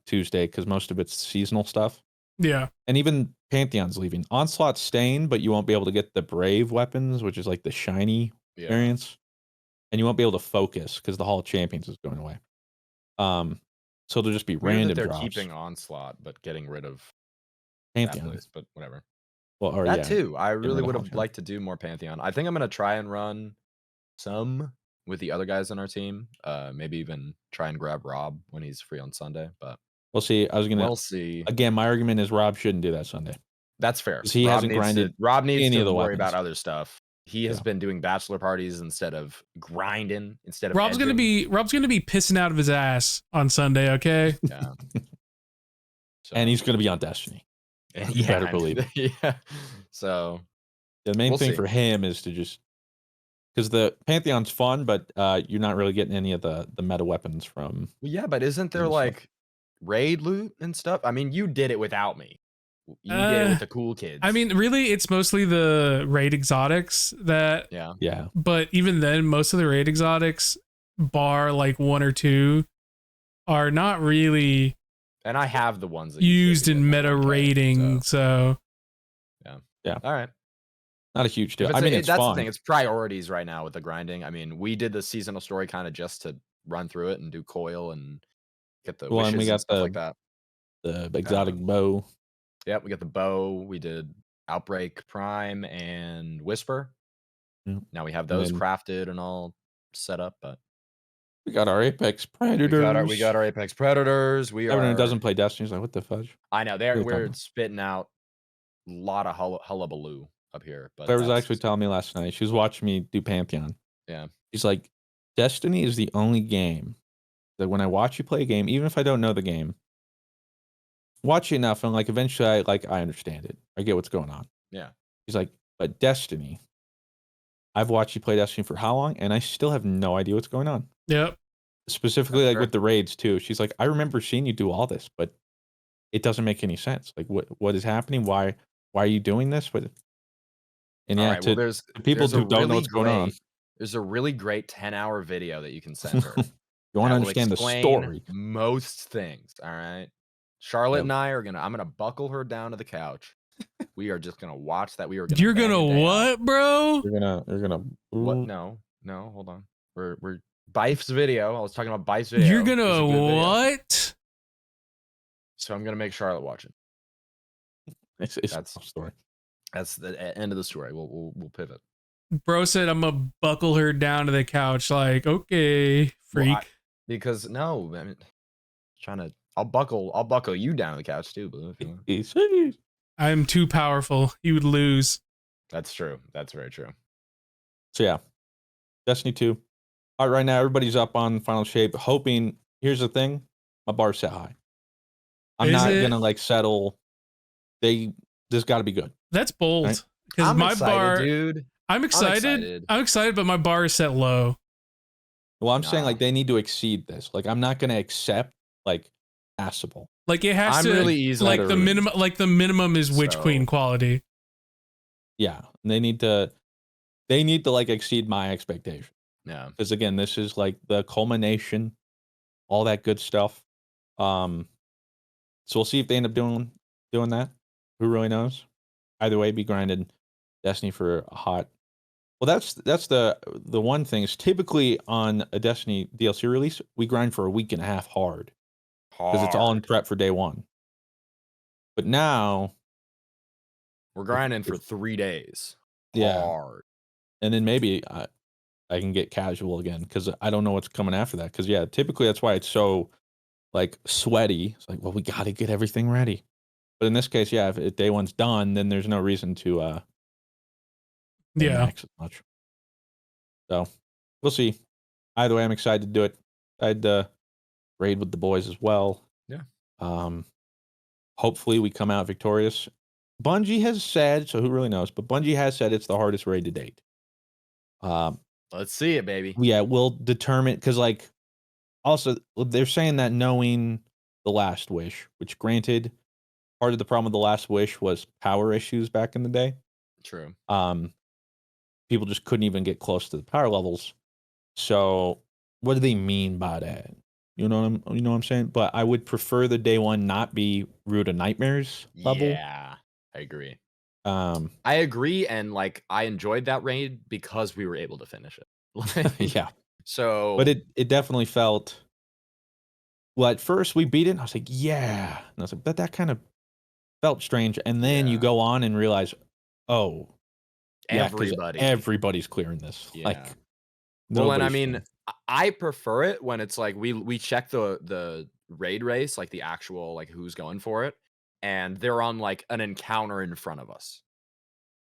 Tuesday because most of it's seasonal stuff. Yeah. And even Pantheon's leaving. Onslaught's staying, but you won't be able to get the Brave weapons, which is like the shiny variants. And you won't be able to focus because the Hall of Champions is going away. So there'll just be random they're drops. keeping Onslaught, but getting rid of Pantheon. Place, but whatever. Well, that too. I really would have liked to do more Pantheon. I think I'm gonna try and run some with the other guys on our team. Maybe even try and grab Rob when he's free on Sunday. But we'll see. We'll see. Again, my argument is Rob shouldn't do that Sunday. That's fair. He hasn't grinded. Rob needs any to of the worry weapons. about other stuff. He has been doing bachelor parties instead of grinding. Rob's gonna be pissing out of his ass on Sunday. Okay. Yeah. And he's gonna be on Destiny. You better believe it. Yeah. So the main thing for him is to just, because the Pantheon's fun, but you're not really getting any of the meta weapons from. Well, yeah, but isn't there like raid loot and stuff? I mean, you did it without me. You did it with the cool kids. I mean, really, it's mostly the raid exotics that. Yeah. But even then, most of the raid exotics, bar like 1 or 2, are not really. And I have the ones that used in meta raiding. So. Yeah. All right. Not a huge deal. I mean, it's that's fun. The thing. It's priorities right now with the grinding. I mean, we did the seasonal story kind of just to run through it and do coil and get the wishes and we got stuff like that. The exotic bow. Yeah, we got the bow. We did Outbreak Prime and Whisper. Now we have those crafted and all set up, but we got our Apex Predators. We got our Apex Predators. Everyone who doesn't play Destiny is like, what the fudge? I know we're spitting out a lot of hullabaloo up here. But Claire was actually telling me last night. She was watching me do Pantheon. Yeah. She's like, Destiny is the only game that when I watch you play a game, even if I don't know the game, watch it enough and like eventually I understand it. I get what's going on. Yeah. She's like, but Destiny, I've watched you play Destiny for how long? And I still have no idea what's going on. Yep. Specifically with the raids too. She's like, I remember seeing you do all this, but it doesn't make any sense. Like what is happening? Why are you doing this? And All yeah, right, well, to people there's a who don't know really what's going on, great there's a really great 10-hour video that you can send her you want to that will understand the explain story. most things. All right, Charlotte Yep. and I are I'm gonna buckle her down to the couch. We are just gonna watch that. We are gonna. You're bang gonna a day out. what, bro? You're gonna What? ooh. No, hold on. We're Bife's video. I was talking about Bife's video. You're It was gonna a good video. what? So I'm gonna make Charlotte watch it. It's That's- a story. That's the end of the story. We'll pivot. Bro said I'm gonna buckle her down to the couch. Like, okay, freak. Well, because no, I mean, I'll buckle you down to the couch too, Blue. If you want. I'm too powerful. You would lose. That's true. That's very true. So yeah, Destiny 2. All right, right now everybody's up on Final Shape, hoping. Here's the thing, my bar's set high. I'm Is not it? gonna like settle. This got to be good. That's bold. Right. Because I'm my excited, bar, dude. I'm excited. I'm excited, but my bar is set low. Well, I'm saying Nah. like they need to exceed this. Like I'm not gonna accept like passable. Like it has I'm to. really easy like to the ruin. minimum. Like the minimum is Witch So- Queen quality. Yeah, and they need to like exceed my expectation. Yeah. Because again, this is like the culmination, all that good stuff. So we'll see if they end up doing that. Who really knows? Either way, be grinding Destiny for a hot. Well, that's the one thing is typically on a Destiny DLC release, we grind for a week and a half hard because it's all in prep for day one. But now We're grinding for 3 days. Yeah. Hard. and then maybe I can get casual again because I don't know what's coming after that. Because yeah, typically that's why it's so like sweaty. It's like, well, we got to get everything ready. But in this case, yeah, if day one's done, then there's no reason to Yeah. max as much. So we'll see. Either way, I'm excited to do it. I'd raid with the boys as well. Yeah. Hopefully we come out victorious. Bungie has said, so who really knows? But Bungie has said it's the hardest raid to date. Let's see it, baby. Yeah, we'll determine because like also they're saying that knowing the Last Wish, which granted, part of the problem with the Last Wish was power issues back in the day. True. People just couldn't even get close to the power levels. So what do they mean by that? You know what I'm saying? But I would prefer the day one not be Root of Nightmares level. Yeah, I agree. I agree, and like I enjoyed that raid because we were able to finish it. Like, yeah. So, But it definitely felt. Well, at first we beat it, and I was like, yeah. And I was like, but that kind of felt strange. And then you Yeah. go on and realize, oh, yeah, 'cause everybody. everybody's clearing this. Yeah. Like, Well, and I nobody's mean, failing. I prefer it when it's like we check the raid race, like the actual like who's going for it, and they're on like an encounter in front of us.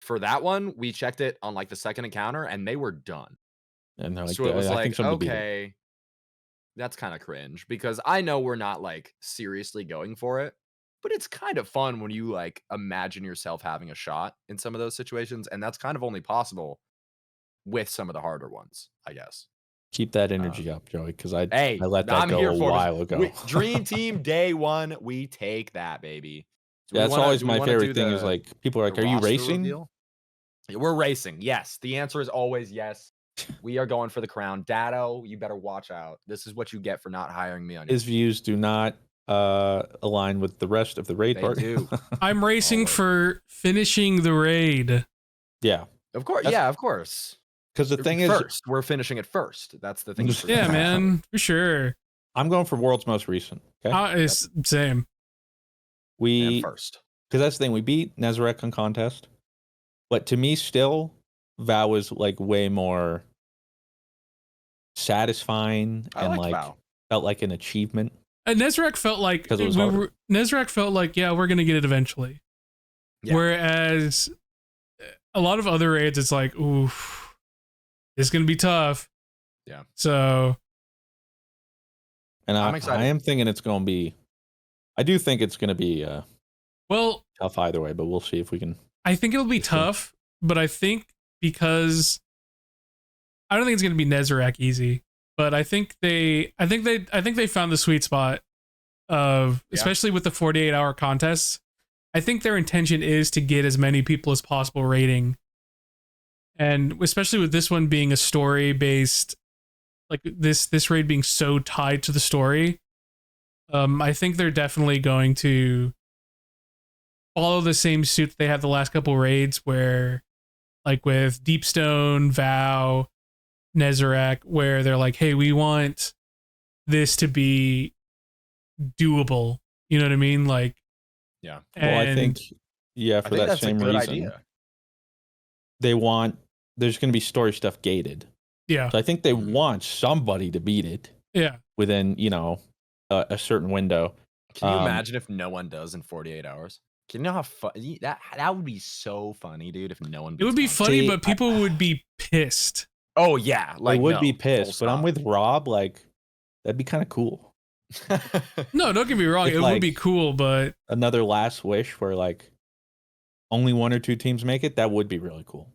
For that one, we checked it on like the second encounter, and they were done. And they're like, So it was I like, think somebody beat it. okay, that's kind of cringe because I know we're not like seriously going for it, but it's kind of fun when you like imagine yourself having a shot in some of those situations, and that's kind of only possible with some of the harder ones, I guess. Keep that energy up, Joey, because I let that I'm go here a for it. while ago. Dream Team day one, we take that, baby. Yeah, that's always my favorite thing is like people are like, the are you roster racing? reveal? Yeah, we're racing. Yes. The answer is always yes. We are going for the crown. Dado, you better watch out. This is what you get for not hiring me on your His views do not align with the rest of the raid They party. do. I'm racing Always. for finishing the raid. Yeah, Of course. That's- Yeah, of course. because the thing is, First, we're finishing it first. That's the thing. you forget. Yeah, man, for sure. I'm going for world's most recent. Okay, It's same. And we first. because that's the thing, we beat Nezarec on contest, but to me still Vow is like way more satisfying I and liked like Val. felt like an achievement. Nezarec felt like 'Cause it was harder. Nezarec felt like, yeah, we're gonna get it eventually. Yeah. Whereas a lot of other raids, it's like, ooh, it's gonna be tough. Yeah. So And I'm I excited. am thinking it's going to be. I do think it's going to be well, tough either way, but we'll see if we can. I think it'll be Interesting. tough, but I think because I don't think it's gonna be Nezarec easy, but I think they found the sweet spot of, especially with the 48-hour contests. I think their intention is to get as many people as possible raiding. And especially with this one being a story based, like this raid being so tied to the story, I think they're definitely going to follow the same suit that they had the last couple raids, where like with Deepstone, Vow, Nezarec, where they're like, hey, we want this to be doable. You know what I mean? Like, Yeah. Well, I think, yeah, for that that's same a good reason, idea. there's going to be story stuff gated. Yeah. So I think they want somebody to beat it. Yeah. Within, a certain window. Can you imagine if no one does in 48 hours? Can you know how that would be so funny, dude, if no one It would be beats Content. funny, See, but people would be pissed. Oh yeah, I would no, be full pissed, but I'm stop. with Rob. Like, that'd be kind of cool. No, don't get me wrong. If, It would like, be cool, but Another last wish where like only 1 or 2 teams make it. That would be really cool.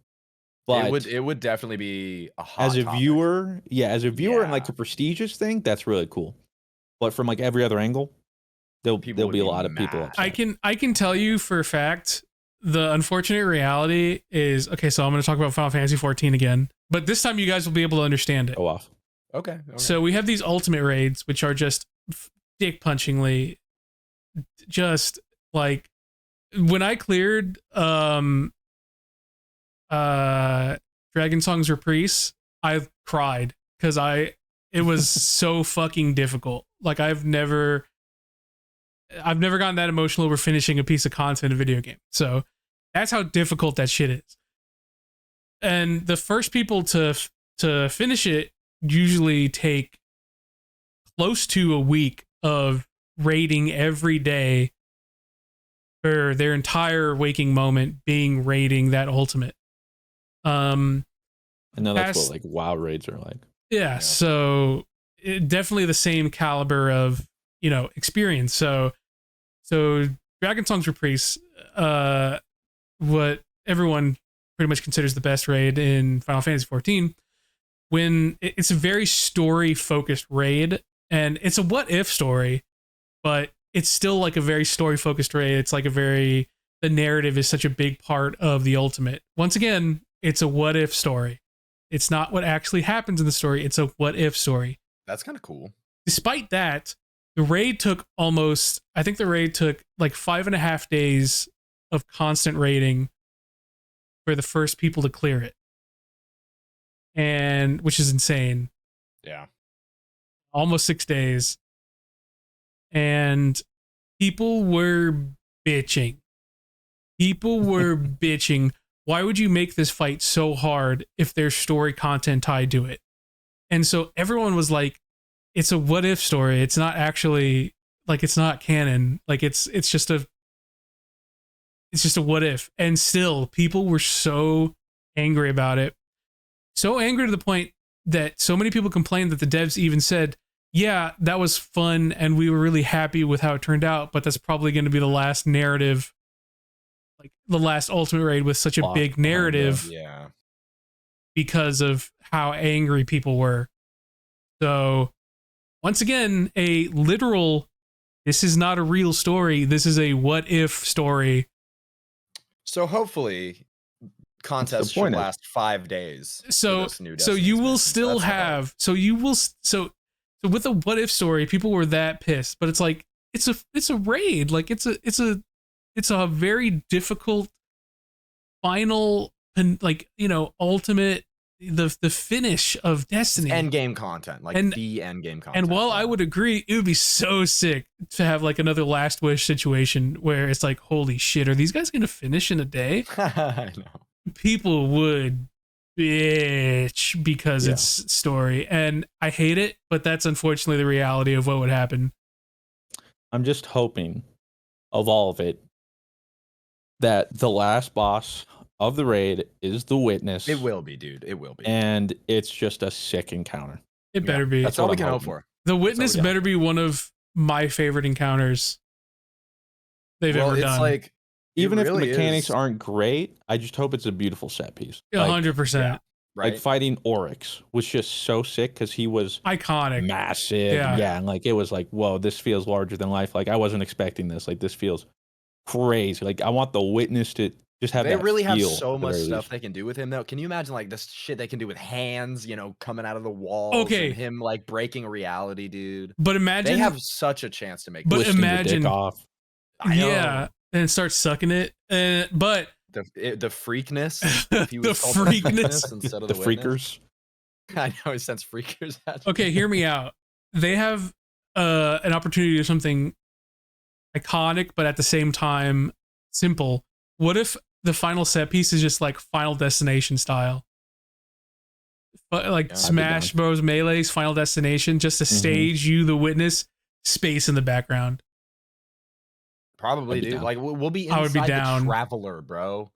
But it would definitely be a hot as a topic. viewer, and like Yeah. a prestigious thing, that's really cool. But from like every other angle, there'll be a lot of people mad. upset. I can tell you for a fact, the unfortunate reality is, okay, so I'm going to talk about Final Fantasy 14 again, but this time you guys will be able to understand it. Go off. Okay. So we have these ultimate raids, which are just dick punchingly, just like when I cleared Dragon Song's Reprise, I cried because it was so fucking difficult. Like I've never gotten that emotional over finishing a piece of content in a video game. So that's how difficult that shit is. And the first people to finish it usually take close to a week of raiding every day for their entire waking moment being raiding that ultimate. I know that's what like WoW raids are like. Yeah. So definitely the same caliber of, experience. So Dragon Song's Reprise, what everyone pretty much considers the best raid in Final Fantasy 14, when it's a very story focused raid, and it's a what if story, but it's still like a very story focused raid. It's like the narrative is such a big part of the ultimate. Once again, it's a what if story. It's not what actually happens in the story. It's a what if story. That's kind of cool. Despite that, the raid took like 5.5 days of constant raiding for the first people to clear it. And which is insane. Yeah. Almost 6 days. And people were bitching. Why would you make this fight so hard if there's story content tied to it? And so everyone was like, it's a what if story. It's not actually, like, it's not canon. Like it's just a what if. And still people were so angry about it. So angry to the point that so many people complained that the devs even said, yeah, that was fun and we were really happy with how it turned out, but that's probably going to be the last narrative, like the last ultimate raid with such a big narrative. Yeah. Because of how angry people were. So once again, a literal, this is not a real story. This is a what if story. So hopefully contest should last 5 days. So you will still have, so with a what if story, people were that pissed, but it's like, it's a raid. Like it's a very difficult final, like, ultimate, the finish of Destiny. End game content, like the end game content. And while I would agree, it would be so sick to have like another Last Wish situation where it's like, holy shit, are these guys going to finish in a day? I know. People would bitch because it's story, and I hate it, but that's unfortunately the reality of what would happen. I'm just hoping of all of it that the last boss of the raid is the witness. It will be, dude. It will be. And it's just a sick encounter. It better be. That's all we can hope for. The witness better be one of my favorite encounters they've ever done. It's like, even if the mechanics aren't great, I just hope it's a beautiful set piece. 100%. Like fighting Oryx was just so sick because he was Iconic. massive. Yeah, and like it was like, whoa, this feels larger than life. Like I wasn't expecting this. Like this feels crazy. Like I want the witness to just have They that really have feel so at the much very stuff least. they can do with him, though. Can you imagine like this shit they can do with hands, you know, coming out of the walls Okay. and him like breaking reality, dude? But They imagine have such a chance to make But Twisting your imagine dick off. I know. yeah, and start sucking it. But the freakness. If he The was called freakness. instead of The the witness. freakers. I know he sends freakers at okay, hear me out. They have an opportunity to do something iconic, but at the same time simple. What if the final set piece is just like Final Destination style? But like Yeah, Smash Bros. Melee's Final Destination, just to stage you, the witness, space in the background. Probably, I'd be dude. down. Like we'll be I would be inside down. the Traveler, bro.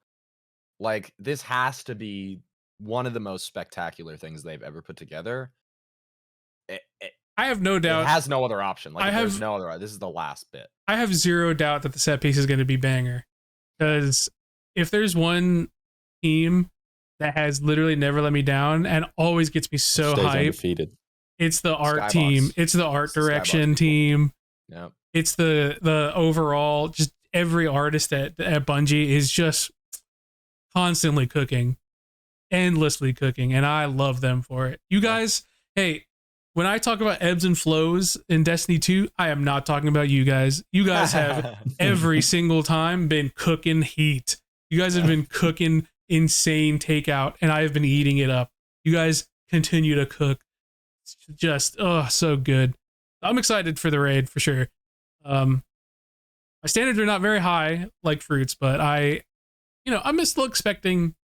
Like this has to be one of the most spectacular things they've ever put together. It I have no doubt. has no other option. Like I if there's have- no other. This is the last bit. I have zero doubt that the set piece is going to be banger. Because if there's one team that has literally never let me down and always gets me so Stays hyped, undefeated. it's the art Skybox. team. It's the art It's the Skybox direction people. team. Yeah. It's the overall, just every artist at Bungie is just constantly cooking, endlessly cooking, and I love them for it. You guys, hey, when I talk about ebbs and flows in Destiny 2, I am not talking about you guys. You guys have every single time been cooking heat. You guys have been cooking insane takeout, and I have been eating it up. You guys continue to cook. It's just, so good. I'm excited for the raid for sure. My standards are not very high like Fruits, but I'm still expecting,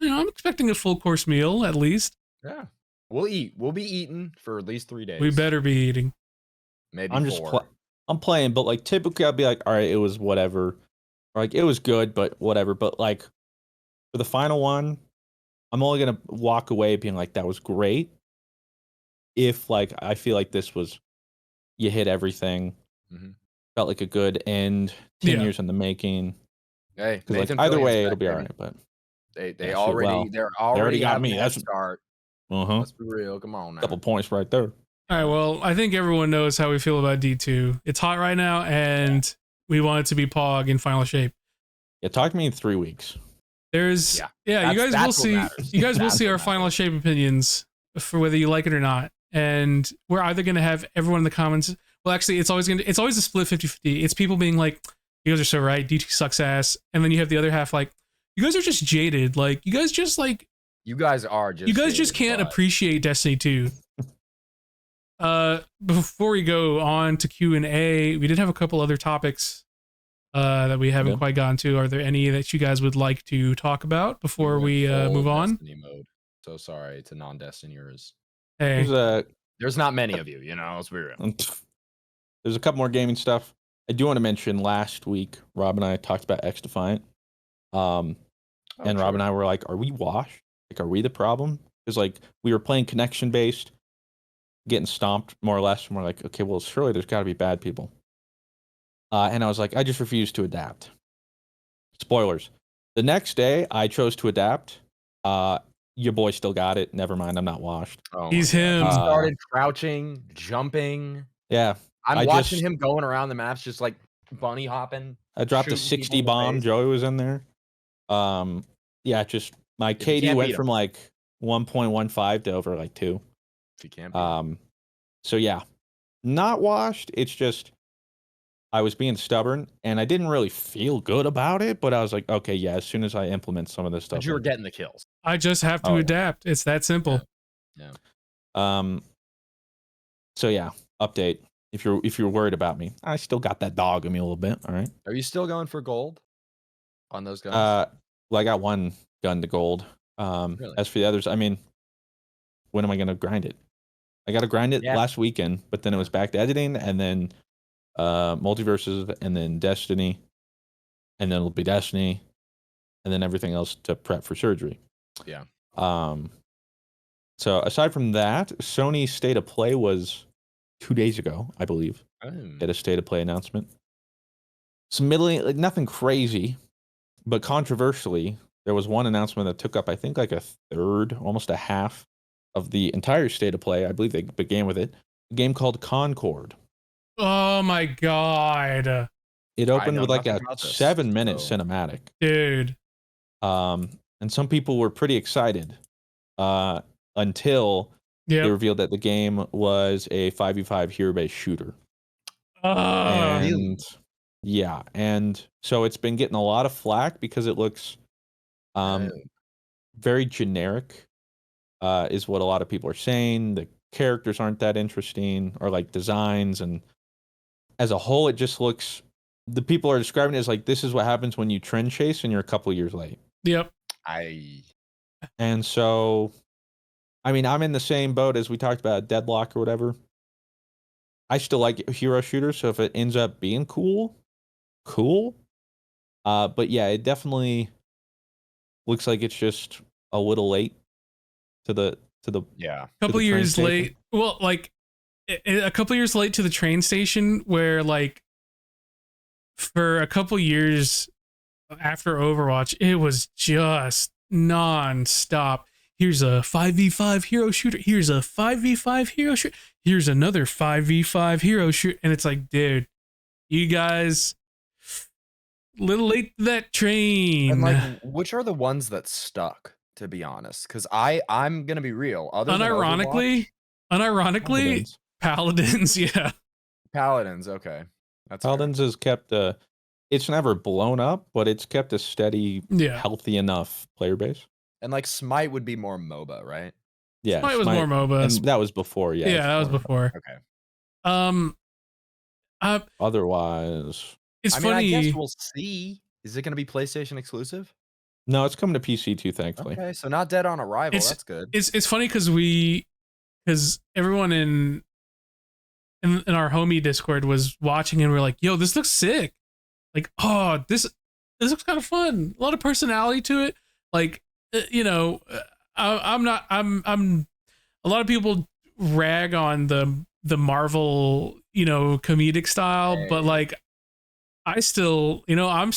I'm expecting a full course meal at least. Yeah. We'll eat. We'll be eating for at least 3 days. We better be eating. Maybe I'm 4. just I'm playing, but like typically I'd be like, all right, it was whatever. Or like it was good, but whatever. But like for the final one, I'm only gonna walk away being like, that was great. If like I feel like this was, you hit everything, felt like a good end, 10 years in the making. Hey, Because like Nathan either Fillion's way, back, it'll be all baby. right. But They shit, already well, they're they already already got having me. a head That's start. uh-huh. Let's be real. Come on now. Couple points right there. All right, well, I think everyone knows how we feel about D2. It's hot right now, and we want it to be Pog in final shape. Yeah, talk to me in 3 weeks. There's you guys will that's what see. matters. You guys will That's see what our final shape opinions for whether you like it or not, and we're either gonna have everyone in the comments. Well, actually, it's always a split 50-50. It's people being like, "You guys are so right. D2 sucks ass," and then you have the other half like, "You guys are just jaded. Like, you guys just like." You guys are just. You guys just can't appreciate Destiny 2. Before we go on to Q&A, we did have a couple other topics that we haven't quite gotten to. Are there any that you guys would like to talk about before we move on? Destiny mode. So sorry to non-Destiners. Hey, There's not many of you, you know, let's be real. There's a couple more gaming stuff. I do want to mention last week, Rob and I talked about XDefiant. And Rob and I were like, are we washed? Like, are we the problem? Because like we were playing connection based, getting stomped more or less, and we're like, okay, well, surely there's got to be bad people. And I was like, I just refuse to adapt. Spoilers. The next day, I chose to adapt. Your boy still got it. Never mind, I'm not washed. Oh he's him. He started crouching, jumping. Yeah. I'm watching him going around the maps, just like bunny hopping. I dropped a 60 bomb. Joey was in there. Yeah, just my KD went from like 1.15 to over like 2. If you can't. So yeah, not washed. It's just I was being stubborn, and I didn't really feel good about it. But I was like, okay, yeah. As soon as I implement some of this stuff, But you were getting the kills. I just have to adapt. It's that simple. Yeah. So yeah, update. If you're worried about me, I still got that dog in me a little bit. All right. Are you still going for gold on those guns? Well, I got one gun to gold. Really? As for the others, I mean, when am I gonna grind it? I got to grind it last weekend, but then it was back to editing, and then multiverses, and then Destiny, and then it'll be Destiny, and then everything else to prep for surgery. Yeah. So aside from that, Sony's State of Play was 2 days ago, I believe. Did a State of Play announcement. Some middling, like nothing crazy, but controversially, there was one announcement that took up, I think, like a third, almost a half of the entire state of play. I believe they began with it. A game called Concord. Oh my god, It I opened know with like nothing a about this, 7-minute so- cinematic. dude. And some people were pretty excited until they Yep. revealed that the game was a 5v5 hero-based shooter. Uh, Really? And yeah, and so it's been getting a lot of flack because it looks Oh. very generic, is what a lot of people are saying. The characters aren't that interesting, or like designs, and as a whole, it just looks. The people are describing it as like this is what happens when you trend chase and you're a couple years late. yep. And so, I mean, I'm in the same boat as we talked about Deadlock or whatever. I still like hero shooters, so if it ends up being cool, cool. But yeah, it definitely looks like it's just a little late to the Yeah. Couple the train years station. late. Well, like a couple years late to the train station, where like for a couple years after Overwatch, it was just non-stop. Here's a 5v5 hero shooter. Here's a 5v5 hero shooter. Here's another 5v5 hero shooter. And it's like, dude, you guys little late to that train. And like, which are the ones that stuck? To be honest, because I'm gonna be real. Other than unironically, Paladins. Paladins, yeah. Paladins, okay, that's fair. Paladins has kept it's never blown up, but it's kept a steady, Yeah. healthy enough player base. And like Smite would be more MOBA, right? Yeah, Smite was more MOBA. and that was before. Yeah, Yeah, that was more- before. Okay. Otherwise, It's I mean, funny. I guess we'll see. Is it gonna be PlayStation exclusive? no, it's coming to PC too, thankfully. Okay, so not dead on arrival. It's- That's good. It's funny because everyone in our homie Discord was watching and we're like, yo, this looks sick. Like, oh, this looks kind of fun. A lot of personality to it. Like, I'm a lot of people rag on the Marvel, comedic style, but like I still, I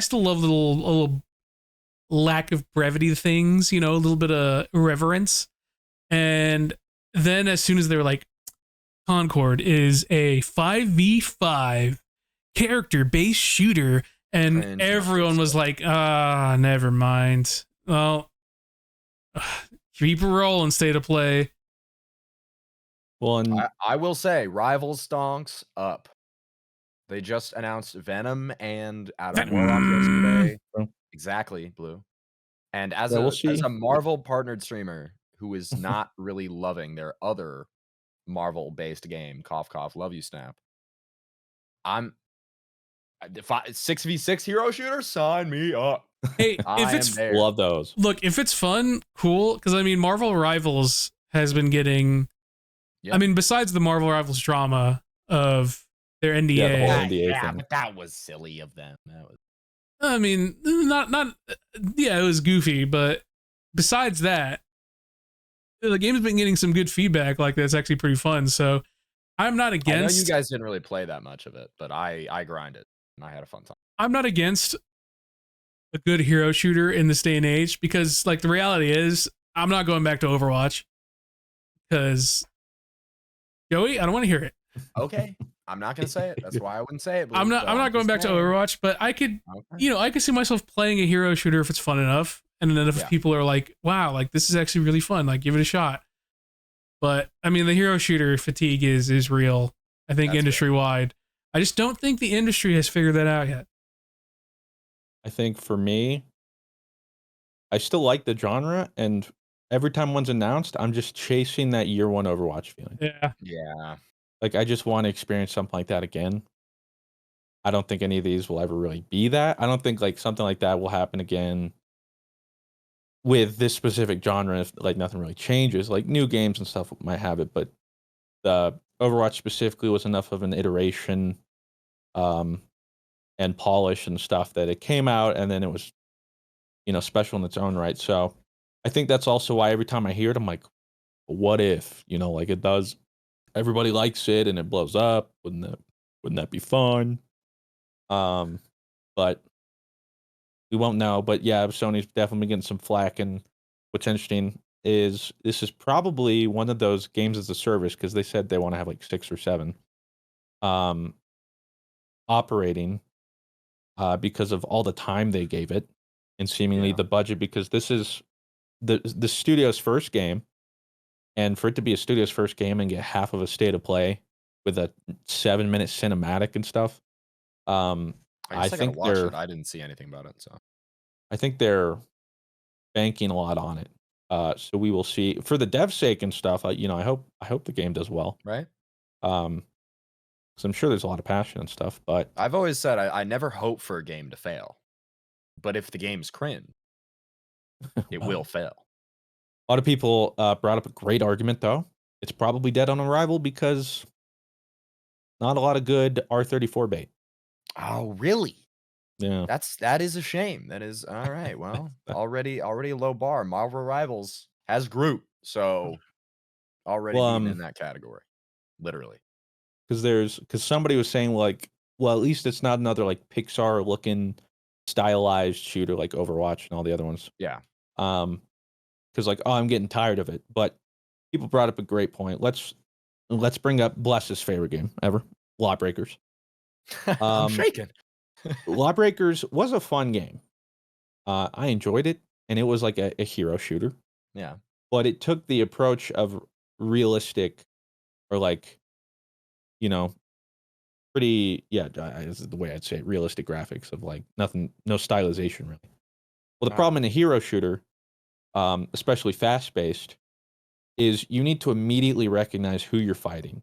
still love the little lack of brevity things, a little bit of irreverence. And then as soon as they were like, Concord is a 5v5 character-based shooter, and Cringe, everyone was like, never mind. Well, keep a roll and stay to play. Well, and I will say, Rival stonks up. They just announced Venom and Adam Warlock yesterday. Oh. Exactly, Blue. And as Yeah, we'll as see. a Marvel partnered streamer who is not really loving their other Marvel based game, cough cough, love you snap. I'm 6v6 hero shooter, sign me up. Hey, I if am it's there. love those. look, if it's fun, cool. Because I mean, Marvel Rivals has been getting. Yep. I mean, besides the Marvel Rivals drama of their NDA, Yeah, the whole NDA yeah, thing. but that was silly of them. That was I mean, not. Yeah, it was goofy, but besides that, the game's been getting some good feedback. Like that's actually pretty fun. So I'm not I know against. you guys didn't really play that much of it, but I grinded and I had a fun time. I'm not against a good hero shooter in this day and age because, like, the reality is, I'm not going back to Overwatch because Joey, I don't want to hear it. Okay. I'm not gonna say it. That's why I wouldn't say it. I'm not going back to Overwatch, but I could, I could see myself playing a hero shooter if it's fun enough. And then if Yeah. people are like, wow, like this is actually really fun, like give it a shot. But I mean, the hero shooter fatigue is real. I think That's industry wide. I just don't think the industry has figured that out yet. I think for me, I still like the genre, and every time one's announced, I'm just chasing that year one Overwatch feeling. Yeah. Yeah. Like I just want to experience something like that again. I don't think any of these will ever really be that. I don't think like something like that will happen again with this specific genre if like nothing really changes. Like new games and stuff might have it, but the Overwatch specifically was enough of an iteration and polish and stuff that it came out and then it was, special in its own right. So I think that's also why every time I hear it, I'm like, what if, like it does, everybody likes it and it blows up. Wouldn't that be fun? But we won't know. But yeah, Sony's definitely getting some flack. And what's interesting is this is probably one of those games as a service because they said they want to have like 6 or 7 operating because of all the time they gave it and seemingly Yeah. the budget. Because this is the studio's first game, and for it to be a studio's first game and get half of a state of play with a 7-minute cinematic and stuff, I I guess I gotta think watch it. I didn't see anything about it, so they're banking a lot on it. So we will see. For the dev's sake and stuff, I hope the game does well. right? Um, because I'm sure there's a lot of passion and stuff. But I've always said I never hope for a game to fail, but if the game's cringe, it well, will fail. a lot of people brought up a great argument though. It's probably dead on arrival because not a lot of good R34 bait. Oh, really? Yeah. That is a shame. That is all right. Well, already a low bar. Marvel Rivals has Groot, so already Well, beaten in that category, literally. because somebody was saying like, well, at least it's not another like Pixar looking stylized shooter like Overwatch and all the other ones. Yeah. Because like, oh, I'm getting tired of it. But people brought up a great point. Let's bring up Bless's favorite game ever, Lawbreakers. I'm shaking. Lawbreakers was a fun game. I enjoyed it, and it was like a hero shooter. Yeah. But it took the approach of realistic, or like, you know, pretty, yeah, this is the way I'd say it, realistic graphics of like nothing, no stylization really. Well, the Oh. problem in a hero shooter, especially fast paced, is you need to immediately recognize who you're fighting.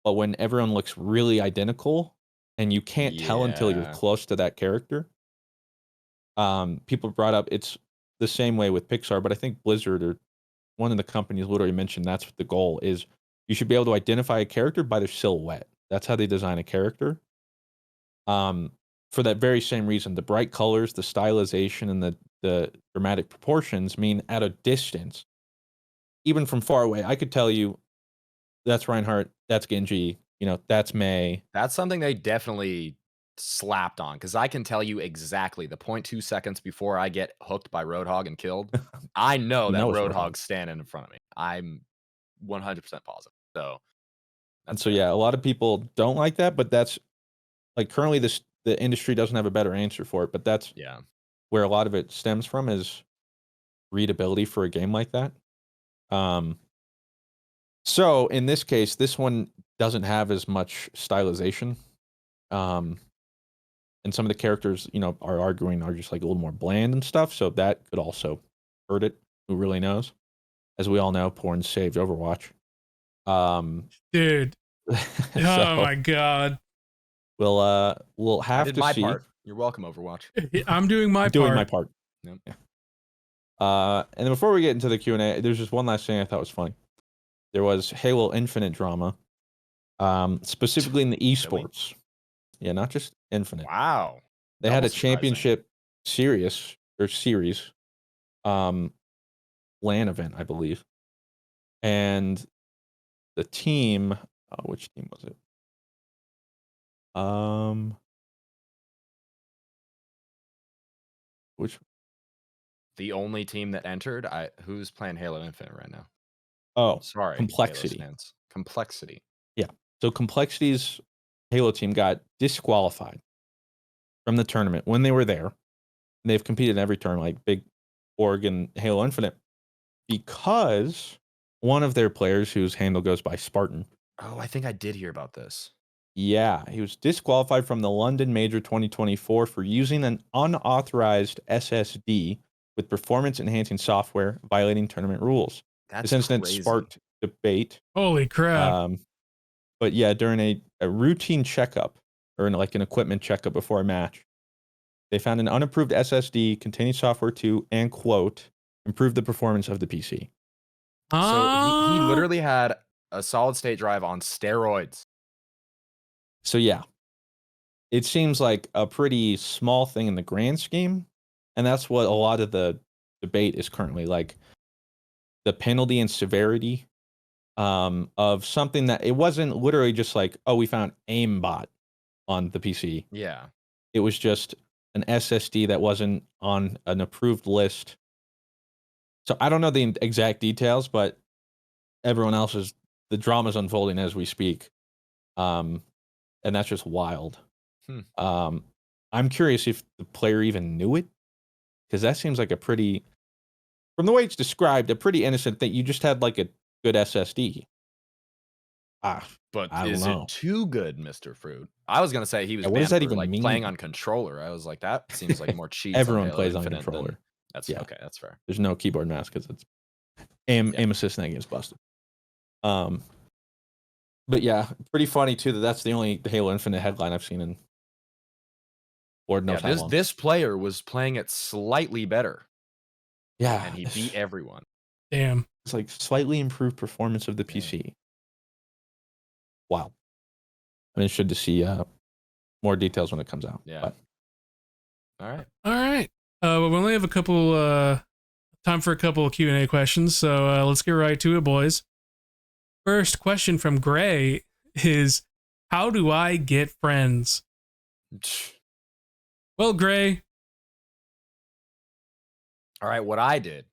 But when everyone looks really identical and you can't tell until you're Yeah. close to that character, people brought up it's the same way with Pixar, but I think Blizzard or one of the companies literally mentioned that's what the goal is. You should be able to identify a character by their silhouette. That's how they design a character. For that very same reason, the bright colors, the stylization, and the dramatic proportions mean at a distance, even from far away, I could tell you that's Reinhardt, that's Genji, that's Mei. That's something they definitely slapped on because I can tell you exactly the 0.2 seconds before I get hooked by Roadhog and killed. I know You that know it's Roadhog. Roadhog's standing in front of me. I'm 100% positive. So And that's so, fair. yeah, a lot of people don't like that, but that's like currently the industry doesn't have a better answer for it, but that's Yeah. where a lot of it stems from is readability for a game like that. So in this case, this one doesn't have as much stylization. And some of the characters, are arguing are just like a little more bland and stuff. So that could also hurt it. Who really knows? As we all know, porn saved Overwatch. Dude. So Oh my god. we'll I have did to my see. part. You're welcome, Overwatch. I'm doing my Doing part. my part. Yep. Yeah. And then before we get into the Q&A, there's just one last thing I thought was funny. There was Halo Infinite drama, specifically in the esports. Yeah, not just Infinite. Wow. They had Double a surprising. championship series, LAN event, I believe. And the team, which team was it? Which The only team that entered, who's playing Halo Infinite right now? Sorry, Complexity. Halo fans. Complexity. Yeah. So Complexity's Halo team got disqualified from the tournament when they were there. They've competed in every tournament, like Big Org and Halo Infinite, because one of their players, whose handle goes by Spartan, Oh, I think I did hear about this. yeah, he was disqualified from the London Major 2024 for using an unauthorized SSD with performance-enhancing software, violating tournament rules. That's This incident crazy. sparked debate. Holy crap. But yeah, during a routine checkup, or like an equipment checkup before a match, they found an unapproved SSD containing software to, and quote, improve the performance of the PC. So he literally had a solid state drive on steroids. So yeah, it seems like a pretty small thing in the grand scheme, and that's what a lot of the debate is currently like. The penalty and severity of something that it wasn't literally just like, oh, we found aimbot on the PC. Yeah. It was just an SSD that wasn't on an approved list. So I don't know the exact details, but the drama's unfolding as we speak. And that's just wild. I'm curious if the player even knew it, because that seems like from the way it's described, a pretty innocent thing. You just had like a good SSD. But I don't is know. it too good, Mr. Fruit? I was gonna say he was Yeah, what does banned that for even like mean? playing on controller. I was like, that seems like more cheats. Everyone on Halo plays on Infinite controller. Than, that's Yeah. okay. That's fair. There's no keyboard mouse because it's aim assist and that game's busted. But yeah, pretty funny too that's the only Halo Infinite headline I've seen in Lord knows how long. This player was playing it slightly better. Yeah, and he beat everyone. Damn. It's like slightly improved performance of the PC. Wow. I'm interested to see more details when it comes out. Yeah. But. All right. All right. We only have a couple time for a couple of Q&A questions, so let's get right to it, boys. First question from Gray is, how do I get friends? Well, Gray. All right, what I did,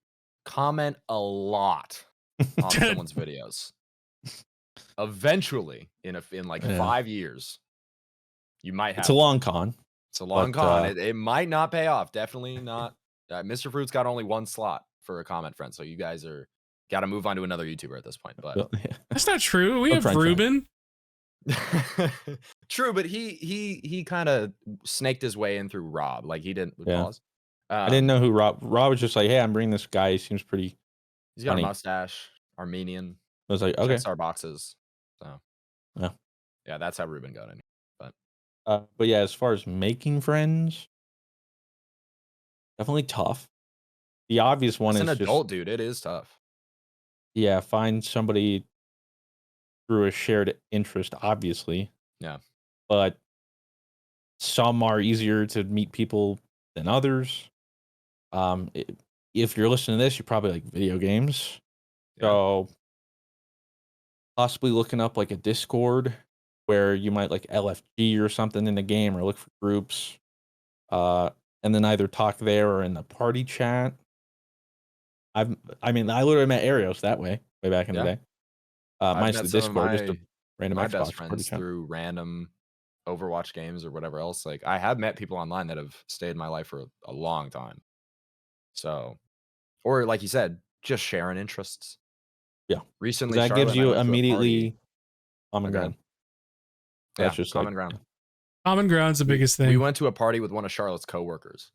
comment a lot on someone's videos. Eventually, in like 5 years, you might have. It's a long con. It's a long con. It might not pay off. Definitely not. Mr. Fruit's got only one slot for a comment friend, so you guys are got to move on to another YouTuber at this point. But that's not true. We have Ruben. True, but he kind of snaked his way in through Rob. Like he didn't pause. I didn't know who Rob was. Just like, hey, I'm bringing this guy. He seems pretty. He's got a mustache, Armenian. I was like, okay, checks our boxes. So yeah, that's how Ruben got in. But yeah, as far as making friends, definitely tough. The obvious one is an adult dude. It is tough. Yeah, find somebody through a shared interest, obviously. Yeah, but some are easier to meet people than others. If you're listening to this, you probably like video games. Yeah. So possibly looking up like a Discord where you might like LFG or something in the game, or look for groups. And then either talk there or in the party chat. I literally met Arios that way back in the day. Mine's the Discord, just a random my Xbox best friends through random Overwatch games or whatever else. Like I have met people online that have stayed in my life for a long time. So, or like you said, just sharing interests. Yeah. Recently, that gives you immediately common ground. That's just common ground. Common ground's the biggest thing. We went to a party with one of Charlotte's coworkers.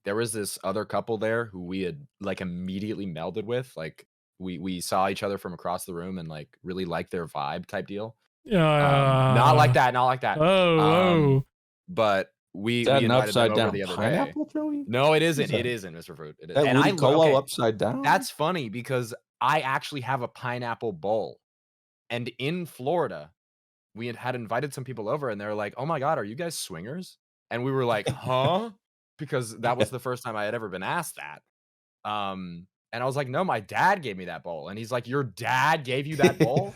There was this other couple there who we had like immediately melded with. Like we saw each other from across the room and like really liked their vibe type deal. Not like that. Oh, but we invited them over the other pineapple, day. Joey? No, it isn't. It isn't, Mr. Fruit. It is. That Woody Colo upside down. That's funny because I actually have a pineapple bowl, and in Florida, we had invited some people over, and they were like, "Oh my god, are you guys swingers?" And we were like, "Huh?" Because that was the first time I had ever been asked that. And I was like, "No, my dad gave me that bowl." And he's like, "Your dad gave you that bowl?"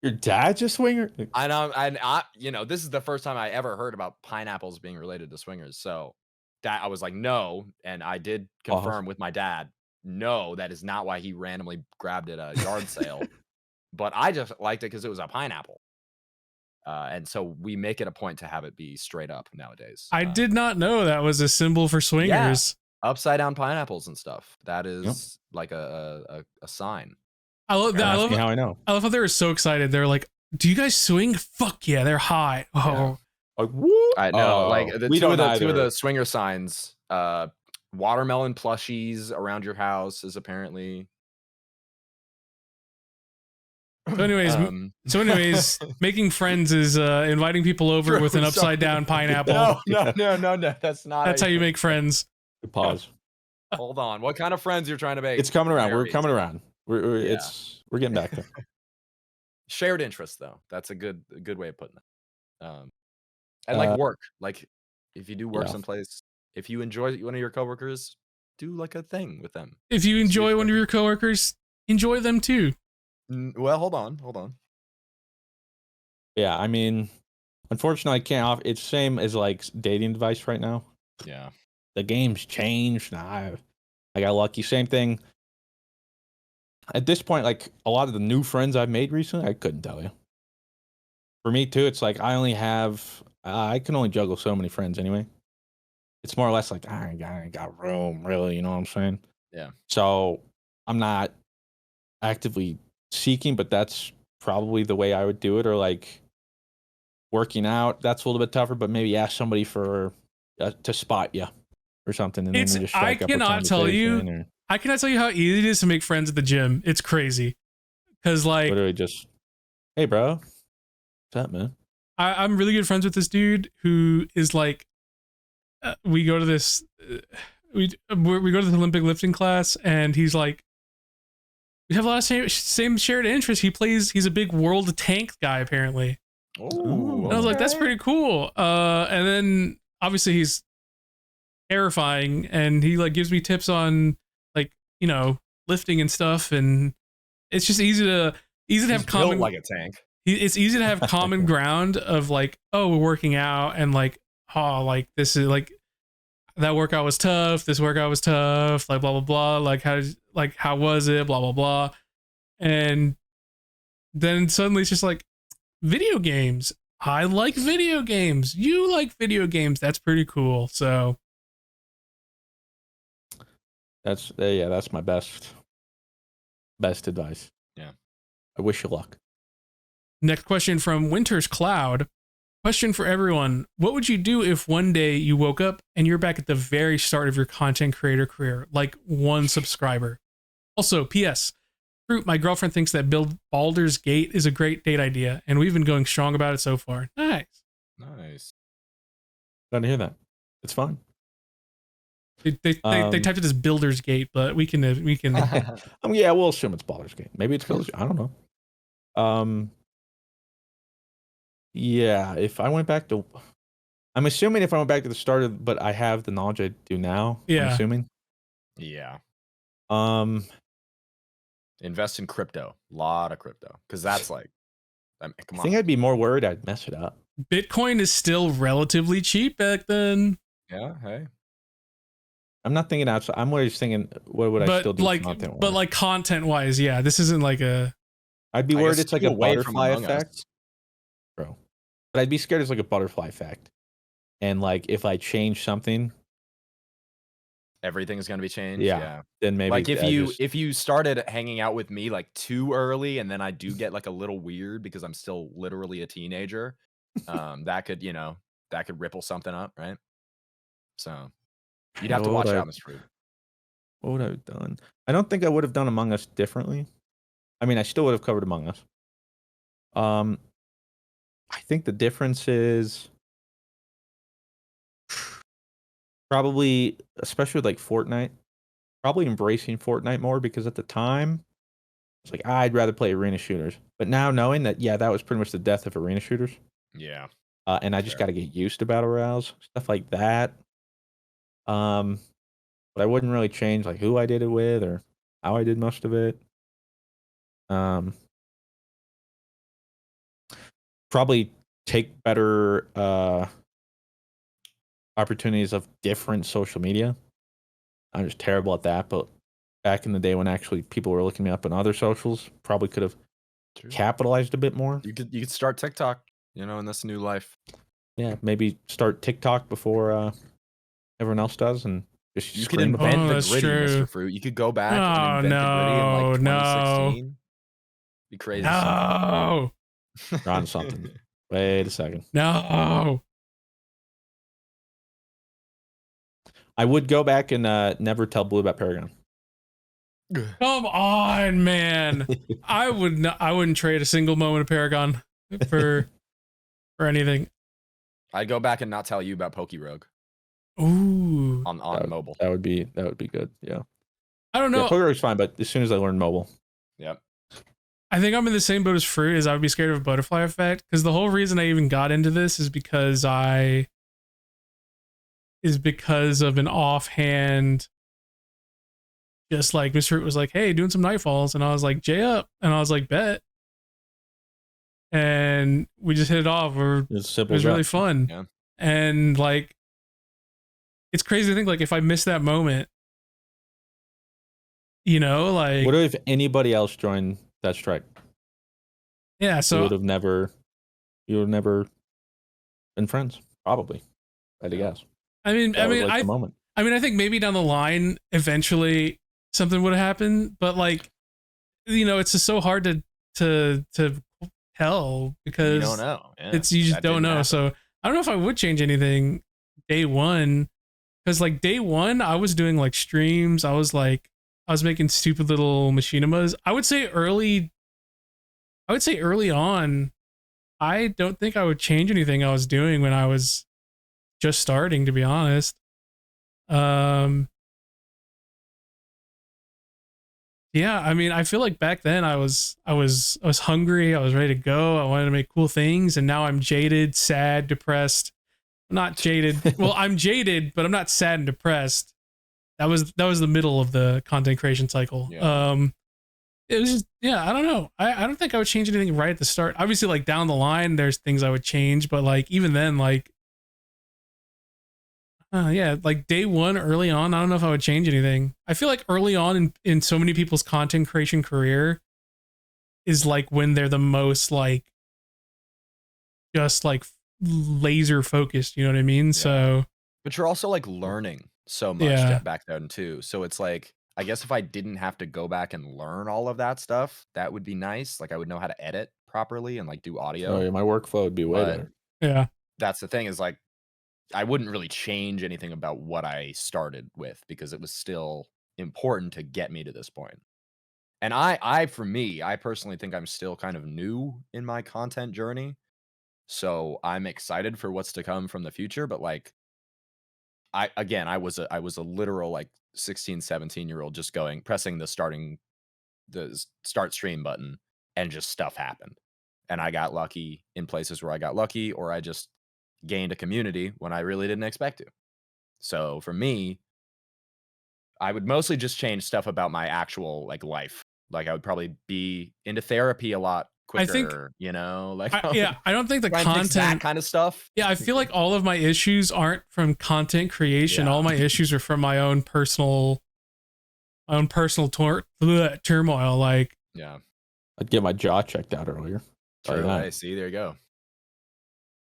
Your dad's a swinger? I this is the first time I ever heard about pineapples being related to swingers. So that I was like, no. And I did confirm with my dad, no, that is not why he randomly grabbed it at a yard sale. But I just liked it because it was a pineapple. And so we make it a point to have it be straight up nowadays. I did not know that was a symbol for swingers. Yeah, upside down pineapples and stuff. That is like a sign. I love that. How I know. I love how they were so excited. They're like, "Do you guys swing? Fuck yeah, they're hot." Oh, yeah. Like, whoop. I know. Like the two of the swinger signs. Watermelon plushies around your house is apparently. So anyways, making friends is inviting people over with an upside down pineapple. No. That's not. That's how you make friends. Pause. Hold on. What kind of friends you're trying to make? It's coming around. We're coming around. We're getting back there. Shared interest, though. That's a good way of putting it. And like work, like if you do work someplace, if you enjoy one of your coworkers, do like a thing with them. If you enjoy one of your coworkers, enjoy them too. Well, hold on. Yeah, I mean, unfortunately, I can't. It's same as like dating advice right now. Yeah. The game's changed. Nah, I got lucky. Same thing. At this point, like a lot of the new friends I've made recently, I couldn't tell you. For me too, it's like I can only juggle so many friends anyway. It's more or less like I ain't got room, really. You know what I'm saying? Yeah. So I'm not actively seeking, but that's probably the way I would do it. Or like working out, that's a little bit tougher. But maybe ask somebody for to spot you or something, and then It's you just I strike up a cannot tell you. conversation. Or I cannot tell you how easy it is to make friends at the gym. It's crazy. Because like literally just, hey, bro, what's up, man? I'm really good friends with this dude who is like, we go to this, we go to the Olympic lifting class, and he's like, we have a lot of same shared interests. He's a big World Tank guy apparently. Oh, And I was like, that's pretty cool. And then obviously he's terrifying, and he like gives me tips on like, you know, lifting and stuff, and it's just easy to have common like a tank. it's easy to have common ground of like, oh, we're working out, and like, oh, like this is like that workout was tough, this workout was tough, like blah blah blah, like how was it, blah blah blah. And then suddenly it's just like, video games, I like video games, you like video games, that's pretty cool. So That's my best advice. Yeah. I wish you luck. next question from Winter's Cloud. Question for everyone. What would you do if one day you woke up and you're back at the very start of your content creator career, like 1 subscriber? Also, P.S. Fruit, my girlfriend thinks that build Baldur's Gate is a great date idea, and we've been going strong about it so far. Nice. Nice. Glad to hear that. It's fun. They typed it as Builder's Gate, but we can Yeah, we'll assume it's Baldur's Gate. Maybe it's Baldur's Gate. I don't know. Yeah, if I went back to, I'm assuming if I went back to the start of, but I have the knowledge I do now. Yeah. I'm assuming. Yeah. Invest in crypto. A lot of crypto. Because that's like, I mean, come I think on. I'd be more worried I'd mess it up. Bitcoin is still relatively cheap back then. Yeah, hey. I'm not thinking outside. I'm always thinking, what would I still do content-wise? But like content wise, yeah, this isn't like a. I'd be I worried guess it's like keep a away from butterfly Among effect, Us. bro. But I'd be scared it's like a butterfly effect, and like if I change something, Everything's gonna be changed. Yeah. Yeah. then maybe Like I just- if you started hanging out with me like too early, and then I do get like a little weird because I'm still literally a teenager, that could ripple something up, right? So you'd have to What watch would I- out, Mr. Fruit. what would I have done? I don't think I would have done Among Us differently. I mean, I still would have covered Among Us. I think the difference is probably, especially with like Fortnite, probably embracing Fortnite more, because at the time it's like I'd rather play arena shooters. But now knowing that, yeah, that was pretty much the death of arena shooters, Yeah. and I just Fair. got to get used to battle royales, stuff like that. But I wouldn't really change like who I did it with or how I did most of it. Probably take better opportunities of different social media. I'm just terrible at that, but back in the day when actually people were looking me up on other socials, probably could have True. capitalized a bit more. You could start TikTok, in this new life. Yeah, maybe start TikTok before everyone else does, and just You could scream about Oh, invent the that's gritty, true. Mr. Fruit. You could go back Oh, and invent the gritty in like no. 2016. Be crazy. No, You're on something. Wait a second. no. I would go back and never tell Blue about Paragon. Come on, man. I wouldn't trade a single moment of Paragon for anything. I'd go back and not tell you about PokeRogue Ooh. on mobile. That would be good. Yeah. I don't know. Yeah, Pokerogue's fine, but as soon as I learn mobile. Yep. I think I'm in the same boat as Fruit, as I would be scared of a butterfly effect, because the whole reason I even got into this is because of an offhand, just like Mr. Fruit was like, hey, doing some Nightfalls, and I was like, J up, and I was like, bet, and we just hit it off. It was really fun. Yeah. And like, it's crazy to think like if I miss that moment, you know, like What if anybody else joined that strike? yeah. You So would have never been friends, probably. I'd guess. I mean, That was like the moment. I mean, I think maybe down the line, eventually something would have happened, but like, you know, it's just so hard to tell because You don't know. Yeah, it's you just that don't didn't know. happen. So I don't know if I would change anything day one, because like day one, I was doing like streams. I was making stupid little machinimas. I would say early on, I don't think I would change anything I was doing when I was just starting, to be honest. Yeah, I mean, I feel like back then I was hungry, I was ready to go, I wanted to make cool things, and now I'm jaded, sad, depressed. I'm not jaded. Well, I'm jaded, but I'm not sad and depressed. That was the middle of the content creation cycle. Yeah. It was just, yeah, I don't know. I don't think I would change anything right at the start. Obviously, like down the line, there's things I would change, but like even then, like yeah, like day one, early on, I don't know if I would change anything. I feel like early on in so many people's content creation career is like when they're the most like just like laser focused, you know what I mean? Yeah. So But you're also like learning so much Yeah. back then too. So it's like, I guess if I didn't have to go back and learn all of that stuff, that would be nice. Like I would know how to edit properly and like do audio. Oh yeah, my workflow would be way But better. yeah. that's the thing is like, I wouldn't really change anything about what I started with because it was still important to get me to this point. And for me, I personally think I'm still kind of new in my content journey. So I'm excited for what's to come from the future. But like, I was a literal like 16, 17-year-old just pressing the start stream button and just stuff happened. And I got lucky in places where I got lucky, or I just gained a community when I really didn't expect to. So for me, I would mostly just change stuff about my actual like life. Like I would probably be into therapy a lot quicker, I think, you know, like I don't think the try and fix that content kind of stuff. Yeah, I feel like all of my issues aren't from content creation. Yeah. All my issues are from my own personal turmoil. Like, Yeah. I'd get my jaw checked out earlier. Tell you True. that. Hey, see, there you go.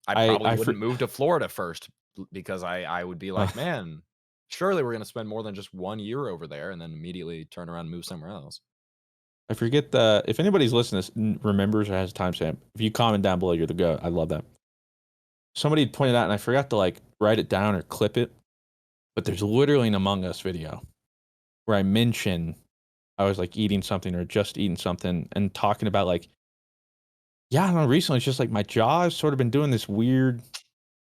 I probably I wouldn't move to Florida first because I would be like, man, surely we're going to spend more than just 1 year over there and then immediately turn around and move somewhere else. I forget if anybody's listening to this remembers or has a timestamp, if you comment down below, you're the goat. I love that. Somebody pointed out, and I forgot to like write it down or clip it, but there's literally an Among Us video where I mention I was like eating something or just eating something and talking about like, yeah, I don't know, recently it's just like my jaw has sort of been doing this weird,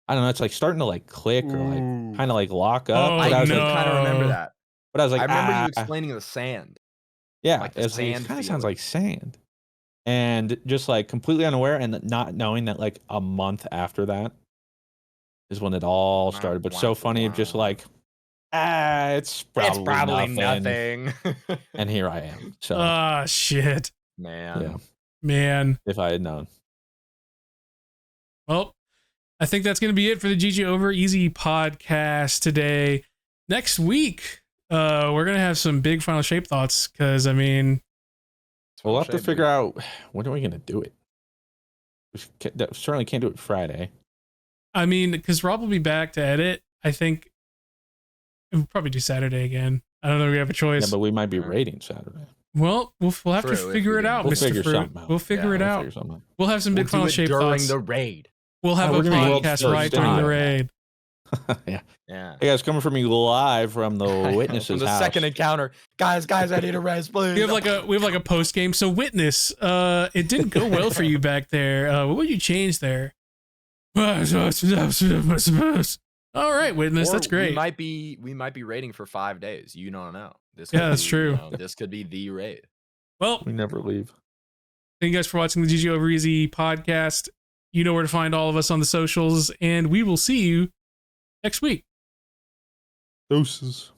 I don't know, it's like starting to like click or like kind of like lock up. Oh, but I I was did like, kind of remember that. but I was like, I remember you explaining the sand. yeah, like the it sand kind of sounds feeling. like sand. And just like completely unaware and not knowing that like a month after that is when it all started. But so funny, just like, it's probably nothing. And here I am. So shit. Man. yeah, Man. if I had known. Well, I think that's going to be it for the GG Over Easy podcast today. Next week, we're going to have some big final shape thoughts because, I mean, We'll have to figure out when are we going to do it. We certainly can't do it Friday. I mean, because Rob will be back to edit. I think we'll probably do Saturday again. I don't know if we have a choice. Yeah, but we might be raiding Saturday. Well, we'll have to figure it out, We'll Mr. figure Fruit. something out. We'll figure it out. We'll have some big final shape thoughts during the raid. We'll have a podcast right during the raid. Yeah. Yeah. Hey guys, coming from you live from the witness's from the house. second encounter. Guys, I need a rest, please. We have like a post game. So Witness, it didn't go well for you back there. What would you change there? All right, Witness, that's great. We might be raiding for 5 days. You don't know. That's true. This could be the raid. Well, we never leave. Thank you guys for watching the GG Over Easy podcast. You know where to find all of us on the socials, and we will see you next week. Doses.